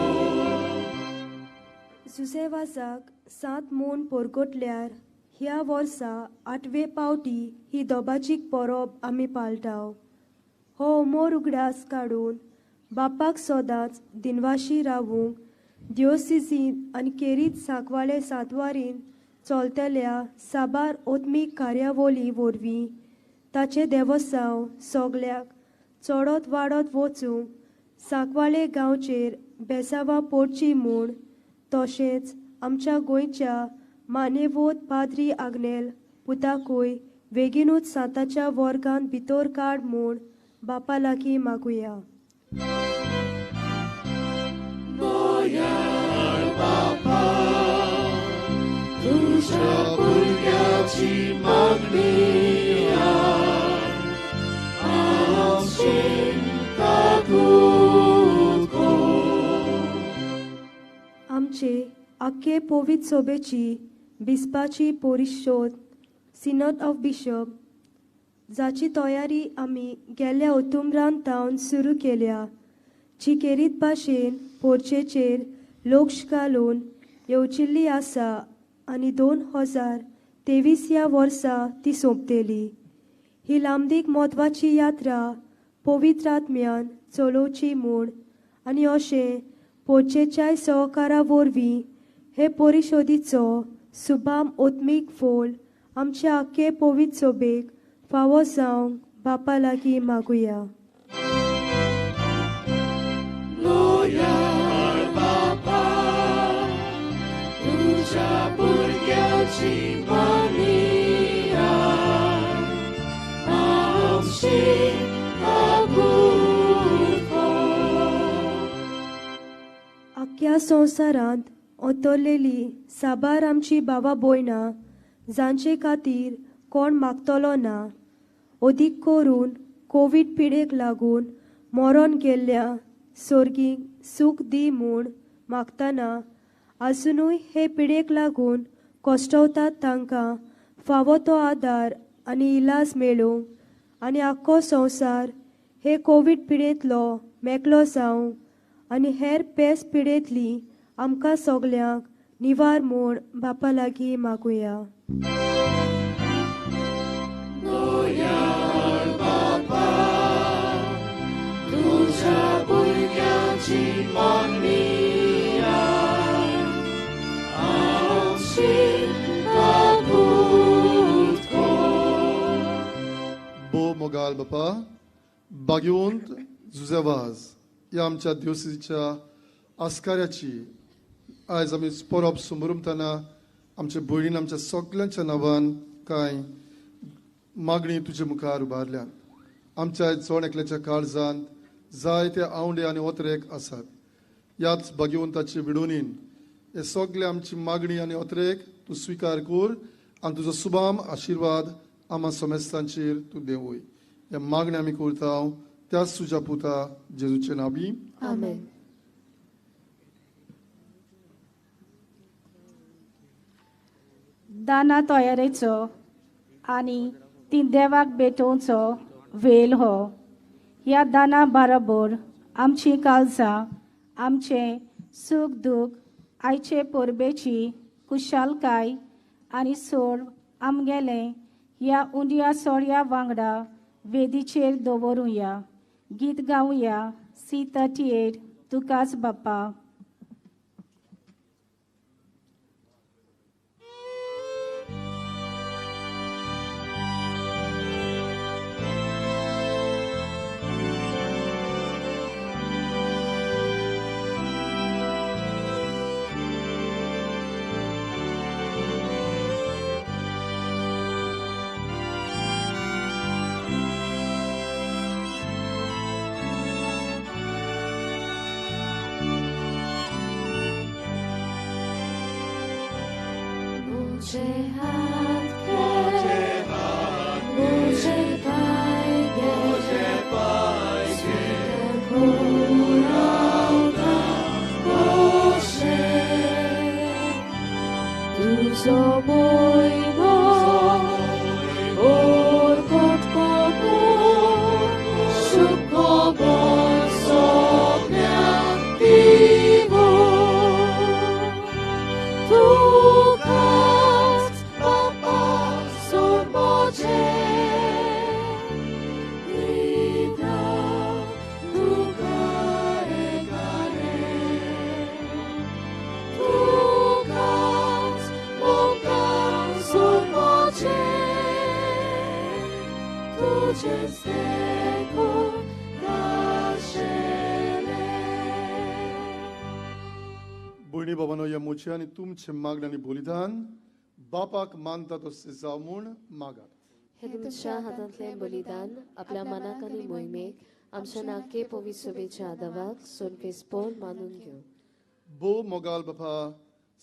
जुझेवाजाक 7 मून परगटल्यार ह्या वर्सा 8वे फावटी ही दोबाचीक परब आमी पाळटाव. हो मोर उगडास काडून बापाक सदांच दिनवाशी रावूंक दिओसिजीन आनी केरीत सांकवाळे सांतवारीन चलतल्या साबार ओत्मीक कार्यावळी वरवीं ताचे देवस्थांव सगल्याक चडत वाडत वचूंक सांकवाळे गांवचेर बेसावां पडची म्हूण तशेंच आमच्या गोंयच्या मानेवोत पाद्री आग्नेल पुताकूय बेगीनूच सांताच्या वर्गांत भितर काड म्हूण बापा लागीं मागुया. दयाळ बापा, तुझ्या भुरग्यांची मागणी आमची काकूट कर. आमचे आख्खे पवित्र सभेची बिस्पाची परिशोध सिनोड ऑफ बिशप जाची तयारी आमी गेल्ल्या ऑक्टोबरांत सुरू केल्या जी केरीत भाशेन पोरचेचेर लोक्ष घालून येवचिल्ली आसा आनी 2023 ह्या वर्सा ती सोंपतली. ही लांबदीक म्हत्वाची यात्रा पवित्र आत्म्यान चलोवची म्हूण आनी अशें पोरचेच्याय सहकारा वरवीं हे परिशोधीचो सुभाम ओत्मीक फोल आमच्या आख्खे पवित्र सभेक फावो जावंक बापा लागीं मागुया. दयाळ बापा, तुझ्या भुरग्यांची मागणी आमची काकूट कर. आख्या संवसारांत ओतरलेली साबार आमची भावां भयणां जांचे खातीर कोण मागतलो ना, अदीक करून कोविड पिडेक लागून मरण गेल्ल्या सोर्गीक सूख दी म्हूण मागतना आजुनूय हे पिडेक लागून कश्टवतात तांकां फावो तो आदार आनी इलाज मेळूंक आनी आख्खो संवसार हे कोविड पिडेंतलो मेकलो जावंक आनी हेर पेस पिडेंतली आमकां सगल्यांक निवार म्हूण बापा लागीं मागुया. तुझ्या भुरग्यांची मागणिया आमची काबूल कर. बो मोगाल बापा बागेवंत जुजेवाज ह्या आमच्या दिवसाच्या आस्कार्याची आयज आमी परब समरुमतना आमच्या भयणीन आमच्या सगळ्यांच्या नांवान कांय मागणी तुजे मुखार उबारल्यात. आमच्या जोड एकल्याच्या काळजांत जायते आवंडे आनी ओतरेक आसात. ह्याच भगवंताचे विडोनीन हे सगळे आमची मागणी आनी ओतरेक तूं स्विकार कर आनी तुजो सुभाम आशिर्वाद आम्हा समेस्तांचेर तूं देवय. हे मागणी आमी करता त्याच तुज्या पुता जेजूचे नांवी. आमेन. दाना तयारेचो आनी ती देवाक भेटोवचो वेळ हो. ह्या दाना बरोबर आमची काळजां आमचे सूख दूख आयचे परबेची कुशालकाय आनी सोड आमगेले ह्या उंड्या सोड्या वांगडा वेदीचेर दवरुया. गीत गावया C38 तुकाच बापा. मुझे हाथ के मुझे पाए गे घोरावता कोशे तुझो मोइनो और कोटको शुको बोसो म्याक्तिवो तू भयणी बाबांनो ह्या मोचे आनी तुमचे मागणी आनी बलिदान बापाक मानता तसे जावं म्हूण मागात. हे तुमच्या हातांतले बलिदान आपल्या मनाक आनी मोहिमेक आमच्या नाके पवित्र सभेच्या आदाराक सोनपेसपण मानून घेऊ. बो मोगाल बापा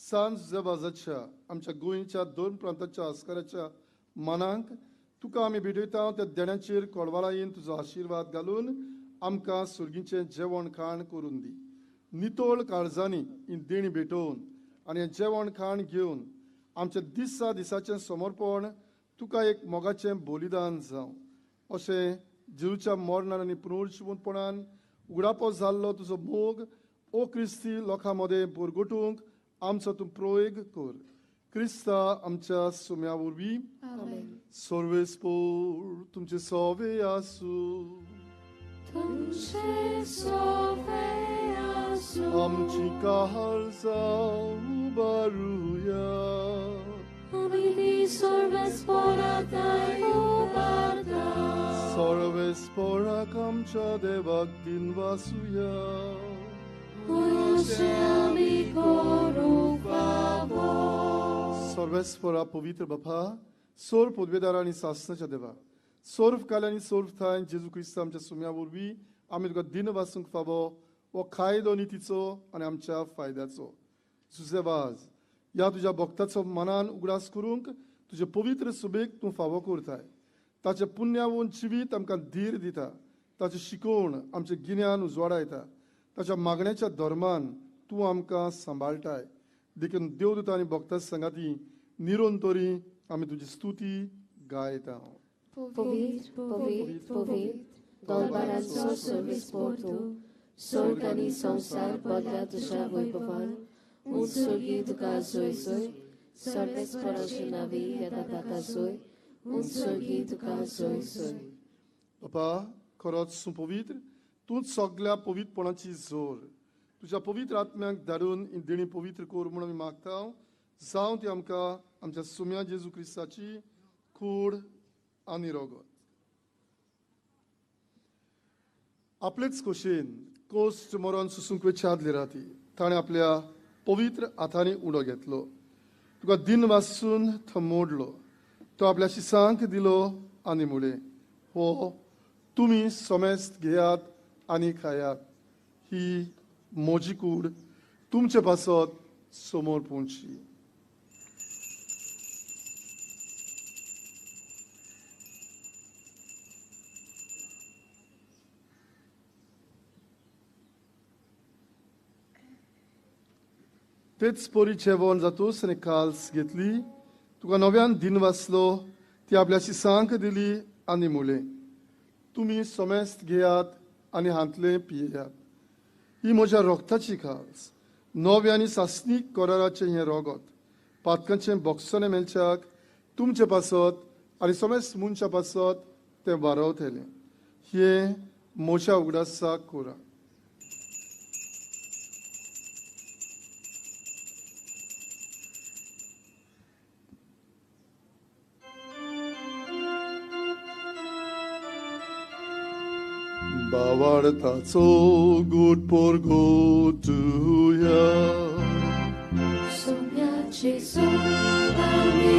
सांज जेवाजाच्या आमच्या गोंयच्या 2 प्रांताच्या आस्काराच्या मनांक तुका आमी भेटयता त्या देण्याचेर कोडवाळायेन तुजो आशिर्वाद घालून आमकां सुर्गीचें जेवण खाण करून दी. नितोळ काळजांनी ही देणी भेटोवन आनी हें जेवण खाण घेवन आमच्या दिसाचें समर्पण तुका एक मोगाचें बलिदान जावं. अशें जेजूच्या मरणान आनी पुनर्जीवनपणान उगडापो जाल्लो तुजो मोग ओ क्रिस्ती लोकां मदें परगटूंक आमचो तूं प्रोयग कर. क्रिस्ता आमच्या सुम्या वरवीं सर्वेस्पोर तुमचे सोवे आसूं. तुमचे सोवे आसूं. आमची काळजां उबारुया. आमी सर्वेस्पराताय उबारता. सर्वेस्पराक आमच्या देवाक दिनवासुया. अशें आमी करूंक फावो. सर्वेस्परा पवित्र बापा सोर पदवेदार आनी सासणाच्या देवा सोर्फ काल आनी सोर्फ थाय जेजू क्रिस्त आमच्या सुम्या वरवीं आमी तुका दिन वासूंक फावो हो कायदो नितीचो आनी आमच्या फायद्याचो. सुजेवाज ह्या तुज्या भक्ताचो मनान उगडास करूंक तुजे पवित्र सुबेक तूं फावो करताय. ताचे पुण्यावून जिवीत आमकां धीर दिता. ताची शिकवण आमचे गिन्यान उजवाडा येता. ताच्या मागण्याच्या धर्मान तूं आमकां सांबाळटाय. देखून देवदूत आनी भक्तां संगाती निरोन तोरी आमी तुजी स्तुती गायता. पवित्र पवित्र पवित्र दरबाराचो सर्वेस्पर तूं, स्वर्ग आनी संवसार बदल्या तुज्या वैभवान. उत्सर्गी तुका जोय जोय, सर्वेस्पराची नावी येता ताका जोय. उत्सर्गी तुका जोय जोय. बापा खरोच सुपवित्र, तूंच सगळ्या पवित्रपणाची जोर. तुज्या पवित्र आत्म्याक धाडून ही देणी पवित्र कोर म्हणून आमी मागता. जावं ती आमकां आमच्या सुम्या जेजू क्रिस्ताची कूड आनी रोगत. आपलेच खोशेन कोस्ट मरण सुसूंक वेचादली राती ताणें आपल्या पवित्र हातांनी उडो घेतलो. तुका दिन वाचून थंय मोडलो. तो आपल्या शिसांक दिलो आनी म्हळें, हो तुमी सोमेस्त घेयात आनी खायात. ही म्हजी कूड तुमचे पासत समोर पोवची. तेच पोरी जेवण जातूस आनी काल्स घेतली. तुका नव्यान दिन वाचलो. ती आपल्या शिसांक दिली आनी म्हळें, तुमी सोमेस्त घेयात आनी हांतले पियेयात. ही म्हज्या रोगताची काल्स, नवे आनी सासनीक कराराचें हें रोगत. पातकांचें बोगसोने मेलच्याक तुमचे पासत आनी सोमेस्त मनशा पासत तें वारवतलें. हें म्हज्या उगडासाक कोरा. बावार्थाचो गोड पोरगो तुया. सोम्याची सोंग आमी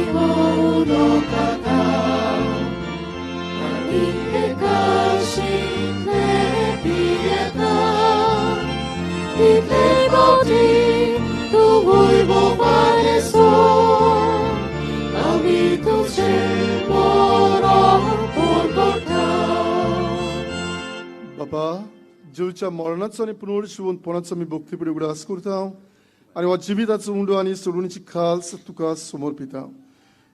लोकांक आनी एकाशींतले पियेता. इतले भोवती तूं वैभवान सो, आमी तुजे बरो करता. बापा जेवच्या मरणाचो आनी पुनर्जीवनपणाचो आमी भक्ती पुढे उगडास करता. आनी हो जिविताचो उंडो आनी सोडूणीची खाल्स तुका समर्पिता.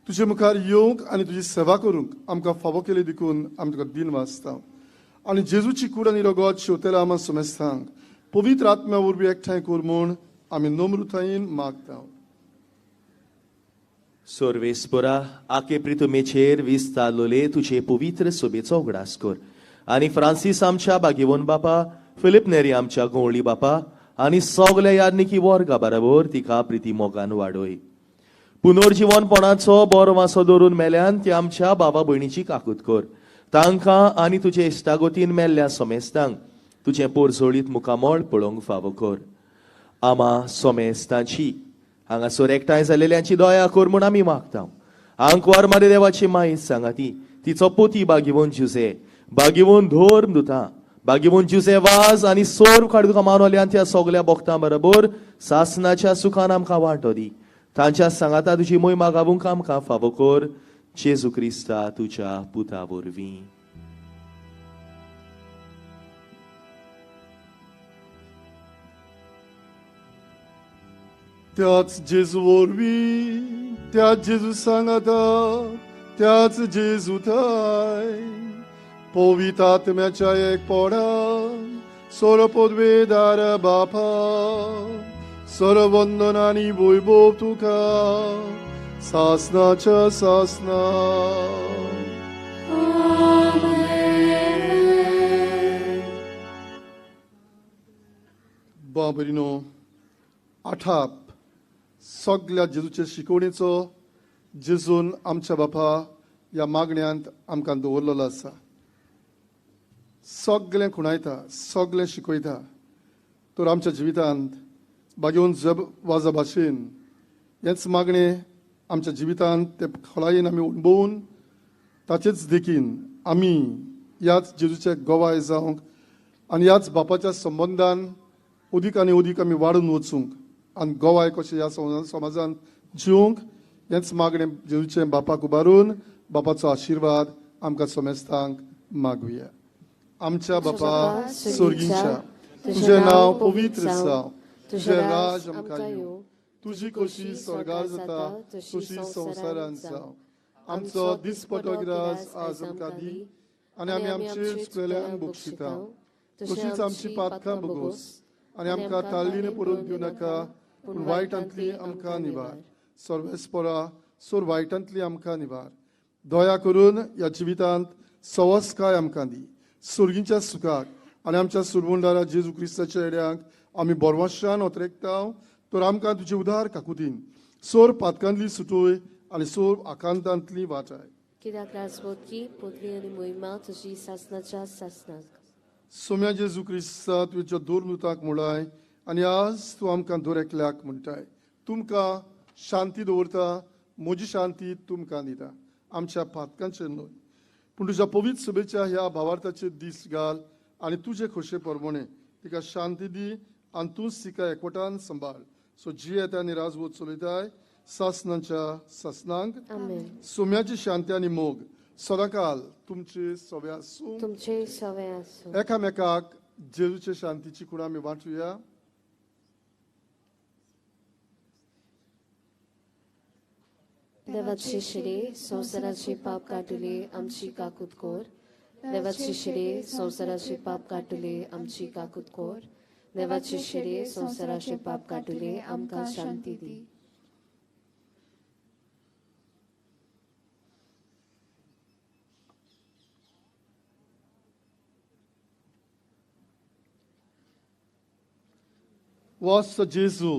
तुजे मुखार येवंक आनी तुजी सेवा करूंक आमकां फावो केले देखून आमी तुका दिन वाचता. आनी जेजूची कूड आनी रोगत शेवतेला आमा सोमेस्तांक पवित्र आत्म्या वरवीं एकठांय कर म्हूण आमी नम्रतायेन मागता. सर्वेस्परा आके प्रितुमेचेर विस्तारलोले तुजे पवित्र सोबेचो उगडास कर. आनी फ्रांसीस आमच्या बागेवोन बापा, फिलिप नेरी आमच्या गवळी बापा आनी सगल्या यादनिकी वर्गा बरोबर तिका प्रिती मोगान वाडय. पुनर्जीवनपणाचो बरो वासो दवरून मेल्यान ती आमच्या बाबा भयणीची काकूत कर. तांकां आनी तुजे इश्टागोतीन मेल्ल्या सोमेस्तांक तुजें पोरजोळीत मुखामळ पळोवंक फावो कर. आमा सोमेस्तांची हांगासर एकठांय जालेल्यांची दया कर म्हूण आमी मागता. आंकवार मारे देवाची माई सांगाती, तिचो पोती बागेवोन जुजे, बागेवोन धोर्म दुता, बागेवोन जुजे वाज आनी सोर काड तुका मानवल्यान त्या सगल्या भक्तां बरोबर सासनाच्या सुखान आमकां वांटो दी. तांच्या सांगाता तुजी मोहिमा गावूंक आमकां फावो कर. जेजू क्रिस्ता तुज्या पुता वरवीं. त्याच जेजू वरवीं, त्याच जेजू सांगाता, त्याच जेजू थंय पवित्र आत्म्याच्या एकपणान सोर पदवेदार बापा, सोर वंदन आनी वैभव तुका सासनाच्या सासना. बाबरीनो आठाप सगल्या जेजूचे शिकवणेचो जेजून आमच्या बापा ह्या मागण्यांत आमकां दवरलेलो आसा. सगळें खुणायता, सगळें शिकयता. तर आमच्या जिवितांत बागेवन जब वाजा भाशेन हेंच मागणें आमच्या जिवितांत ते खोलायेन आमी अणभवून ताचेच देखीन आमी ह्याच जेजूचे गोवाय जावंक आनी ह्याच बापाच्या संबंदान अदीक आनी अदीक आमी वाडून वचूंक आनी गोवाय कशें ह्या समाजांत जिवंक हेंच मागणें जेजूचे बापाक उबारून बापाचो आशिर्वाद आमकां सोमेस्तांक मागुया. आमच्या बापा स्वर्गींच्या, तुझें नांव पवित्र जावं, तुझें राज आमकां येवं, तुजी खोशी स्वर्गार जाता तशी संवसारांत जावं. आमचो दिसपटो गिरास आज आमकां दी, आनी आमी आमचेर चुकलेल्यांक बक्षिता, तशीच आमची पातकां बगोस, आनी आमकां ताळणीन पडूंक दिवं नाका, पूण वायटांतली आमकां निवार. सर्वेस्परा सोर वायटांतली आमकां निवार. दया करून ह्या जिवितांत सवस्काय आमकां दी. सुर्गीच्या सुखाक आनी आमच्या सुरवंडारा जेजू क्रिस्ताच्या येड्यांक आमी बोरवाशान ओतरेकता, तर आमकां तुजे उदार काकुतीन सोर पातकांतली सुटोय आनी सोर आकांतांतली वाटाय. कित्याक राजवटी पोतली आनी मोहिमा तुजी सासनाच्या सासनाक. सोम्या जेजू क्रिस्ता तुज्या दोर नुताक मुळाय, आनी आज तूं आमकां दोर एकल्याक म्हणटाय. तुमकां शांती दवरता, म्हजी शांती तुमकां दिता. आमच्या पातकांचेर न्हय, पूण तुज्या पवित्र सभेच्या ह्या भावार्थाचेर दीस घाल, आनी तुजे खोशे प्रमाणे तिका शांती दी, आनी तूंच तिका एकवटान सांबाळ. सो जी येता आनी राजवट चलयताय सासनांच्या सासनांक. सोम्याची शांती आनी मोग सदांकाल तुमचे सवे आसूं. तुमचे सवे आसूं. एकामेकाक जेजूचे शांतीची खूण आमी वांटुया. देवाचे शिरे संवसाराचे पाप काटुले आमची काकूत कोर. देवाचे शिरे संवसाराचे पाप काटुले आमची काकूत कोर. देवाचे शिरे संवसाराचे पाप काटुले आमकां शांती दी. वॉस जेजू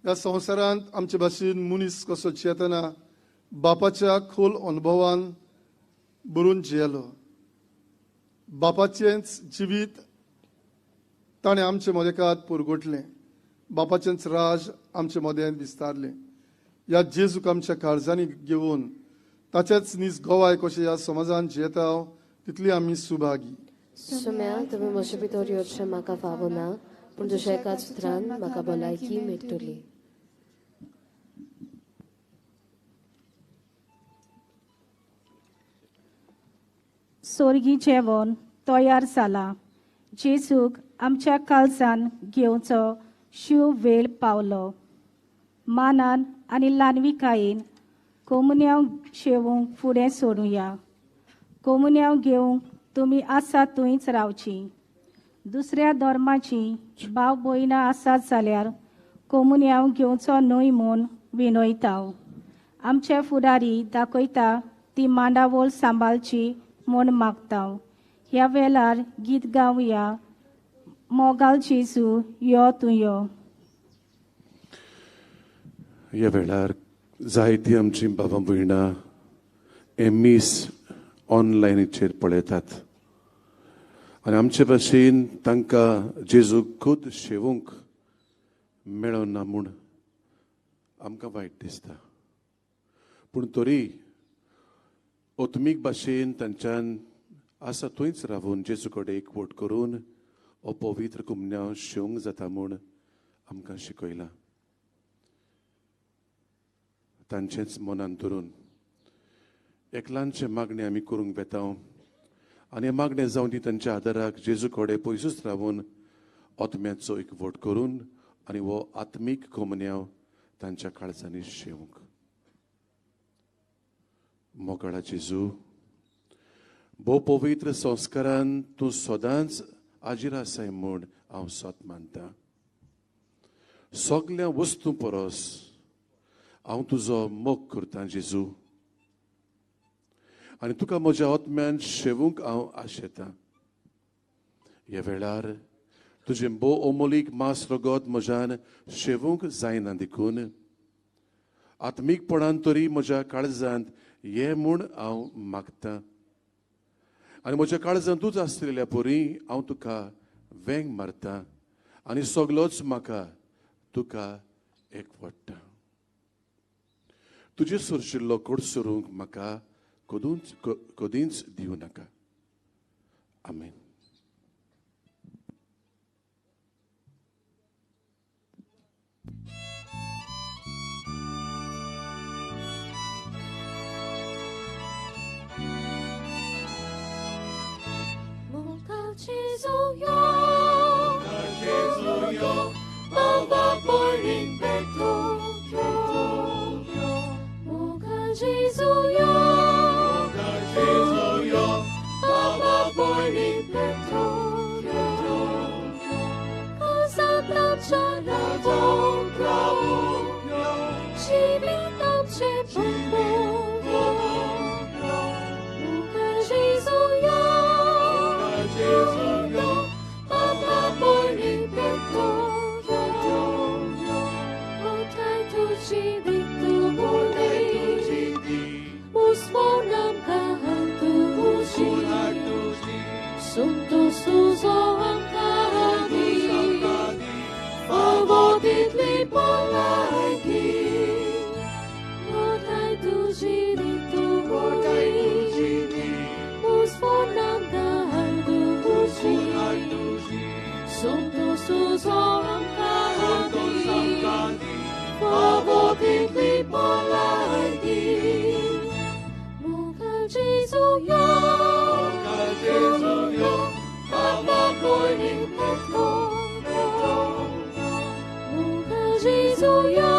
ह्या संवसारांत आमचे भाशेन मनीस कसो जियेतना बापाच्या खोल अनुभवान बरोवन जियेलो. बापाचेंच जिवीत ताणें आमचे मदेकांत पुरगोटलें. बापाचेंच राज आमचे मदें विस्तारलें. ह्या जेजूक आमच्या काळजांनी घेवन ताचेच नीज गोवाय कशें ह्या समाजान जियेता तितली आमी सुभागी. सुम्या तुमी म्हजे भितर येवचें म्हाका फावना, पूण तुज्या एकाच उतरान म्हाका भलायकी मेळटली. स्वर्गी जेवण तयार जाला. जेजूक आमच्या काळजान घेवचो शिव वेळ पावलो. मानान आनी ल्हानविकायेन कोमुन्यांव शेवूंक फुडें सोडुया. कोमुन्यांव घेवंक तुमी आसा थंयच रावची. दुसऱ्या धर्माची भाव भयणां आसात जाल्यार कोमुन्यांव घेवचो न्हय म्हूण विनयता. आमचे फुडारी दाखयता ती मांडावळ सांबाळची म्हूण मागता. ह्या वेळार गीत गावया, मोगाल जेजू यो तूं यो. ह्या वेळार जायतीं आमची बाबा भयणां एमीस ऑनलायनीचेर पळयतात, आनी आमचे भाशेन तांकां जेजू खूद शेवूंक मेळना म्हूण आमकां वायट दिसता. पूण तरी ओत्मीक भाशेन तांच्यान आसा थंयच रावून जेजू कडेन एकवट करून हो पवित्र कुमन्यांव शेवंक जाता म्हूण आमकां शिकयलां. तांचेच मनान धरून एकलांचे मागणे आमी करूंक वेता, आनी हे मागणे जावन ती तांच्या आदाराक जेजू कडेन पयसूच रावून ओतम्याचो एकवट करून आनी हो आत्मीक कोमन्यांव तांच्या काळजांनी शेवंक. मोगाळा जेजू, भोव पवित्र संस्कारान तूं सदांच आजीर आसाय म्हूण हांव सोत मानतां. सगळ्या वस्तू परस हांव तुजो मोग करतां जेजू, आनी तुका म्हज्या ओतम्यान शेवूंक हांव आशेतां. ह्या वेळार तुजें भोव अमोलीक मास रगत म्हज्यान शेवूंक जायना देखून आत्मीकपणान तरी म्हज्या काळजांत ये म्हूण हांव मागतां. आनी म्हज्या काळजांतूच आसलेल्या परी हांव तुका वेंग मारतां आनी सगलोच म्हाका तुका एकवडटा. तुजे सुरशिल्लो कोड सुरूंक म्हाका कदींच दिवं नाका. आमेन. Jesuyo, Jesuyo, Baba burning Petokyo. Moga Jesuyo, Jesuyo, Baba burning Petokyo. Kasatam Charadom Prabu, Shivitam Chepupo. Moga Jesuyo, Jesuyo, Baba burning Petokyo. Otai tu chibik tu budi, musponam kahan tu uji, sunto suzo ang kahadi, favodit lipolagi. Otai tu chibik tu budi, musponam kahan tu uji, sunto suzo ang kahadi, favodit lipolagi. Moga Jesuyo, Jesuyo, Baba burning Petokyo. Moga Jesuyo,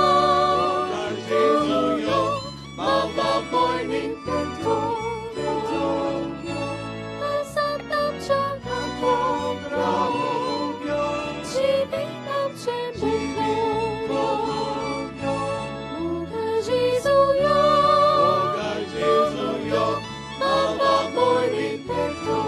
Jesuyo, Baba burning Petokyo. Kasatam Charadom Prabu, Shivitam Chepupo. Moga Jesuyo, Jesuyo, Baba burning Petokyo.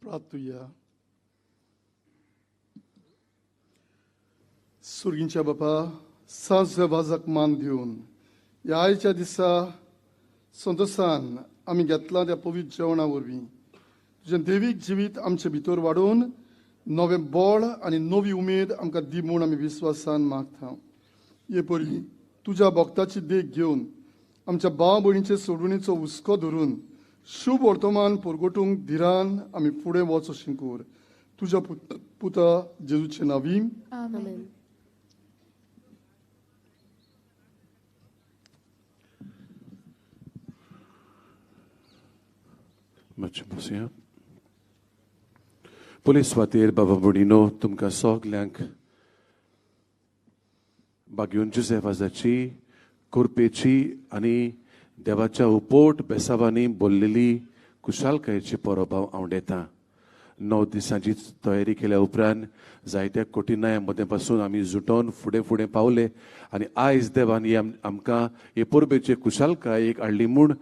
प्रार्थूया. सुर्गींच्या बापा, सांज वाजाक मान दिवन ह्या आयच्या दिसा संतोषान आमी घेतला त्या पवित्र जेवणा वरवीं तुजें देवीक जिवीत आमचे भितर वाडून नवें बळ आनी नवी उमेद आमकां दी म्हूण आमी विस्वासान मागता. हे परी तुज्या भक्ताची देख घेवन आमच्या भाव भयणीचे सोडवणीचो हुस्को धरून शुभ वर्तमान परगटूंक धिरान आमी फुडें वचो शिंकूर. तुज्या पुता जेजूचे नांवी आमेन. Much Monsieur. Polis watir Baba Budino, तुमकां सगल्यांक बागयून जुसेफाची कुरपेची आनी देवाच्या उपोट बेसावांनी बोललेली कुशालकायेची परब हांव आवडेतां. 9 दिसांची तयारी केल्या उपरांत जायत्या कठिनाया मदें पासून आमी जुटोन फुडें फुडें पावले आनी आयज देवान आमकां हे परबेचे कुशालकायेक हाडली म्हूण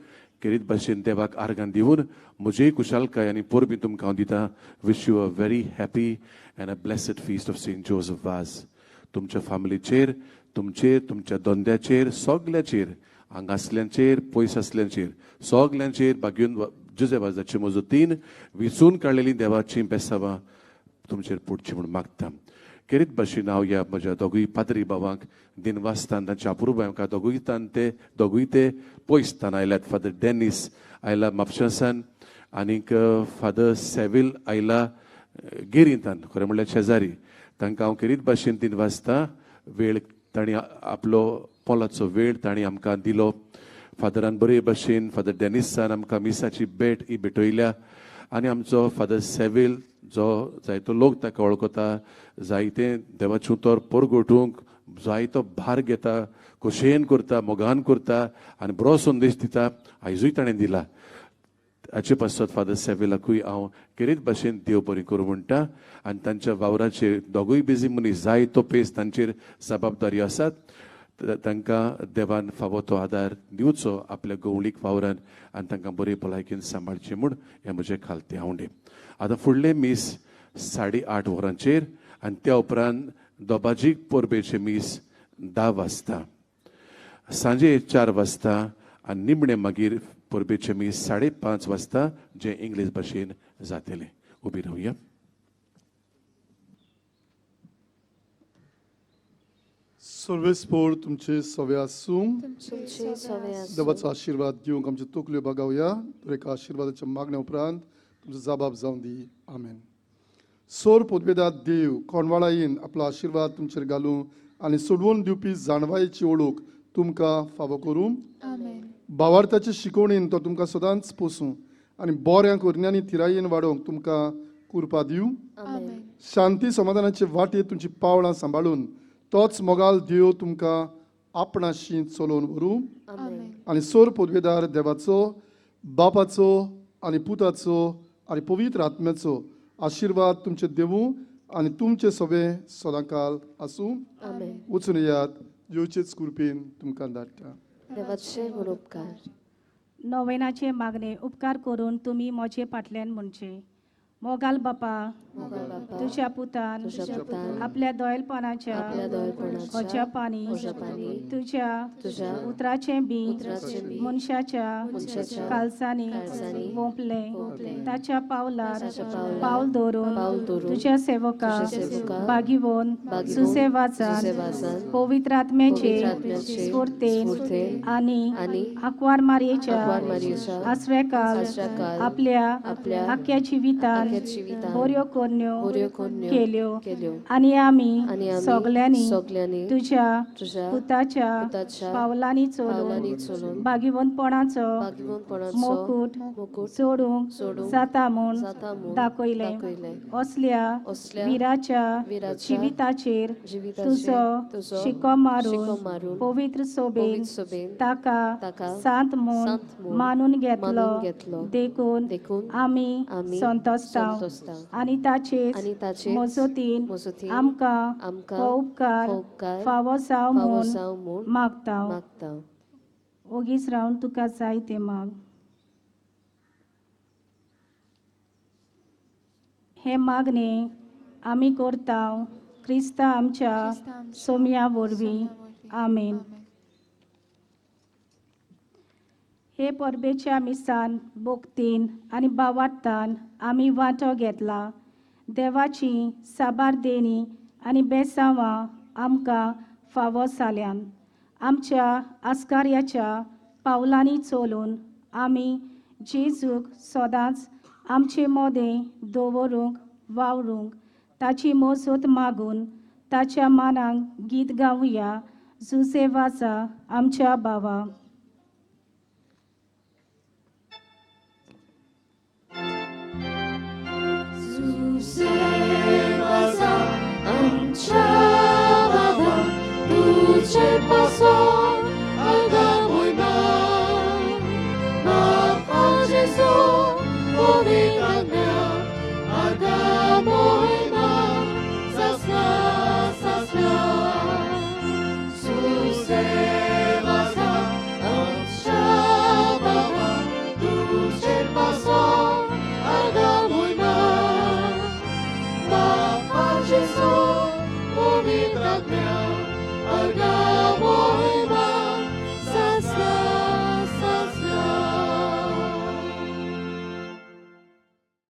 केरीत भाशेन देवाक आर्गां दिवन म्हजी कुशालकाय आनी परबी तुमकां हांव दितां. Wish you a very happy and a blessed feast of saint Joseph वाज. तुमच्या फॅमिलीचेर, तुमचेर, तुमच्या धंद्याचेर, सगल्याचेर, हांगासल्यांचेर, पयस आसल्यांचेर, सगल्यांचेर बागयून जुसेफाची मजतीन विचून काडलेली देवाची बेसावां तुमचेर पडची म्हूण मागता. केरीत भाशेन हांव ह्या म्हज्या दोगूय पाद्री भावांक दिनवासतान तांच्या अपुर्बांका दोगूय ते पयसतान आयल्यात. फादर डेनिस आयला म्हापशासान आनीक फादर सेविल आयला गेरींतान, खरें म्हणल्यार शेजारी. तांकां हांव केरीत भाशेन दिनवासता वेळ तांणी आपलो पोलाचो वेळ तांणी आमकां दिलो. फादरान बरे भाशेन फादर डेनिसान आमकां मिसाची भेट ही भेटयल्या आनी आमचो फादर सेविल जो जायतो लोक ताका वळखता, जायते देवाचें उतर परगटूंक जायतो भार घेता, खोशयेन करता, मोगान करता आनी बरो संदेश दिता. आयजूय ताणें दिला. हाचे पासत फादर सेविलाकूय हांव केरीत भाशेन देव बरी करूं म्हणटा आनी तांच्या वावराचेर दोगूय बिजी मनीस जायतो पेस तांचेर जबाबदारी आसात. तांकां देवान फावो तो आदार दिवचो आपल्या गवळीक वावरान आनी तांकां बरे भलायकेन सांबाळचें म्हूण हें म्हजें खालतें हावंडे. आतां फुडलें मीस 8:30 वरांचेर आनी त्या उपरांत दोबाजीक पोरबेचें मीस 10 वाजता, सांजे 4 वाजता आनी निमणें मागीर पोरबेचें मीस 5:30 वाजता, जें इंग्लीश भाशेन जातलें. उबी रावया. सर्वेस्पोर तुमचे सवे आसूं. तुमचे सवे आसूं. देवाचो आशीर्वाद दिवंक आमचे तकल्यो बगावया. एका आशिर्वादाच्या मागण्या उपरांत तुमचो जबाब जावं दी. आमेन. सोर पोदवेदार देव कोणवाळायेन आपलो आशिर्वाद तुमचेर घालूं आनी सोडवून दिवपी जाणवायेची ओळख तुमकां फावो करूं. भावार्थाचे शिकवणेन तो तुमकां सदांच पोसूं आनी बऱ्या करण्यानी थिरायेन वाडोवंक तुमकां कृपा दिवं. शांती समाधानाचे वाटेर तुमची पावलां सांबाळून तोच मोगाल देव तुमकां आपणाशी चलोवन व्हरूं. आनी सोर पोदवेदार देवाचो, बापाचो आनी पुताचो आनी पवित्र आत्म्याचो आशिर्वाद तुमचे देवूं आनी तुमचे सवे सदांकाल आसूं. वचून येयात, देवचेच कृपेन तुमकां धाडटा. देवाचे म्हूण उपकार. नोवेनाचे मागणे उपकार करून तुमी म्हजे फाटल्यान म्हणचे. मोगाल बापा, तुझ्या पुतान आपल्या दोयलपणाच्या ओजापांनी तुझ्या उतराचें बी मनशाच्या काळजांनी वोंपलें. ताच्या पावलार पावल दवरून तुझ्या सेवका बागिवोन सुसेवाचान पवित्र आत्म्याचे स्फूर्तेन आनी आंकवार मारयेच्या आश्रयकाल आपल्या आख्या जिवितान बऱ्यो कोन्यो केल्यो आनी आमी सगल्यांनी तुझ्या पुताच्या पावलांनी चलून बागिवनपणाचो मोकूट सोडूंक जाता म्हूण दाखयलें. असल्या विराच्या जिविताचेर तुजो शिको मारून पवित्र सोबेन ताका सांत म्हूण मानून घेतलो देखून आमी संतोसता आनी ताचेच मजतीन आमकां हो उपकार फावो जावं म्हूण मागता. ओगीच रावन तुका जाय तें माग. हे मागणे आमी करता क्रिस्ता आमच्या सोम्या वरवीं. आमेन. हे परबेच्या मिसान भोक्तीन आनी भावार्थान आमी वांटो घेतला. देवाची साबार देणी आनी बेसांवां आमकां फावो जाल्यान आमच्या आस्कार्याच्या पावलांनी चलून आमी जेजूक सदांच आमचे मोदें दवरूंक वावरूंक ताची मजत मागून ताच्या मानाक गीत गावया. जुसेवाचा आमच्या भावा.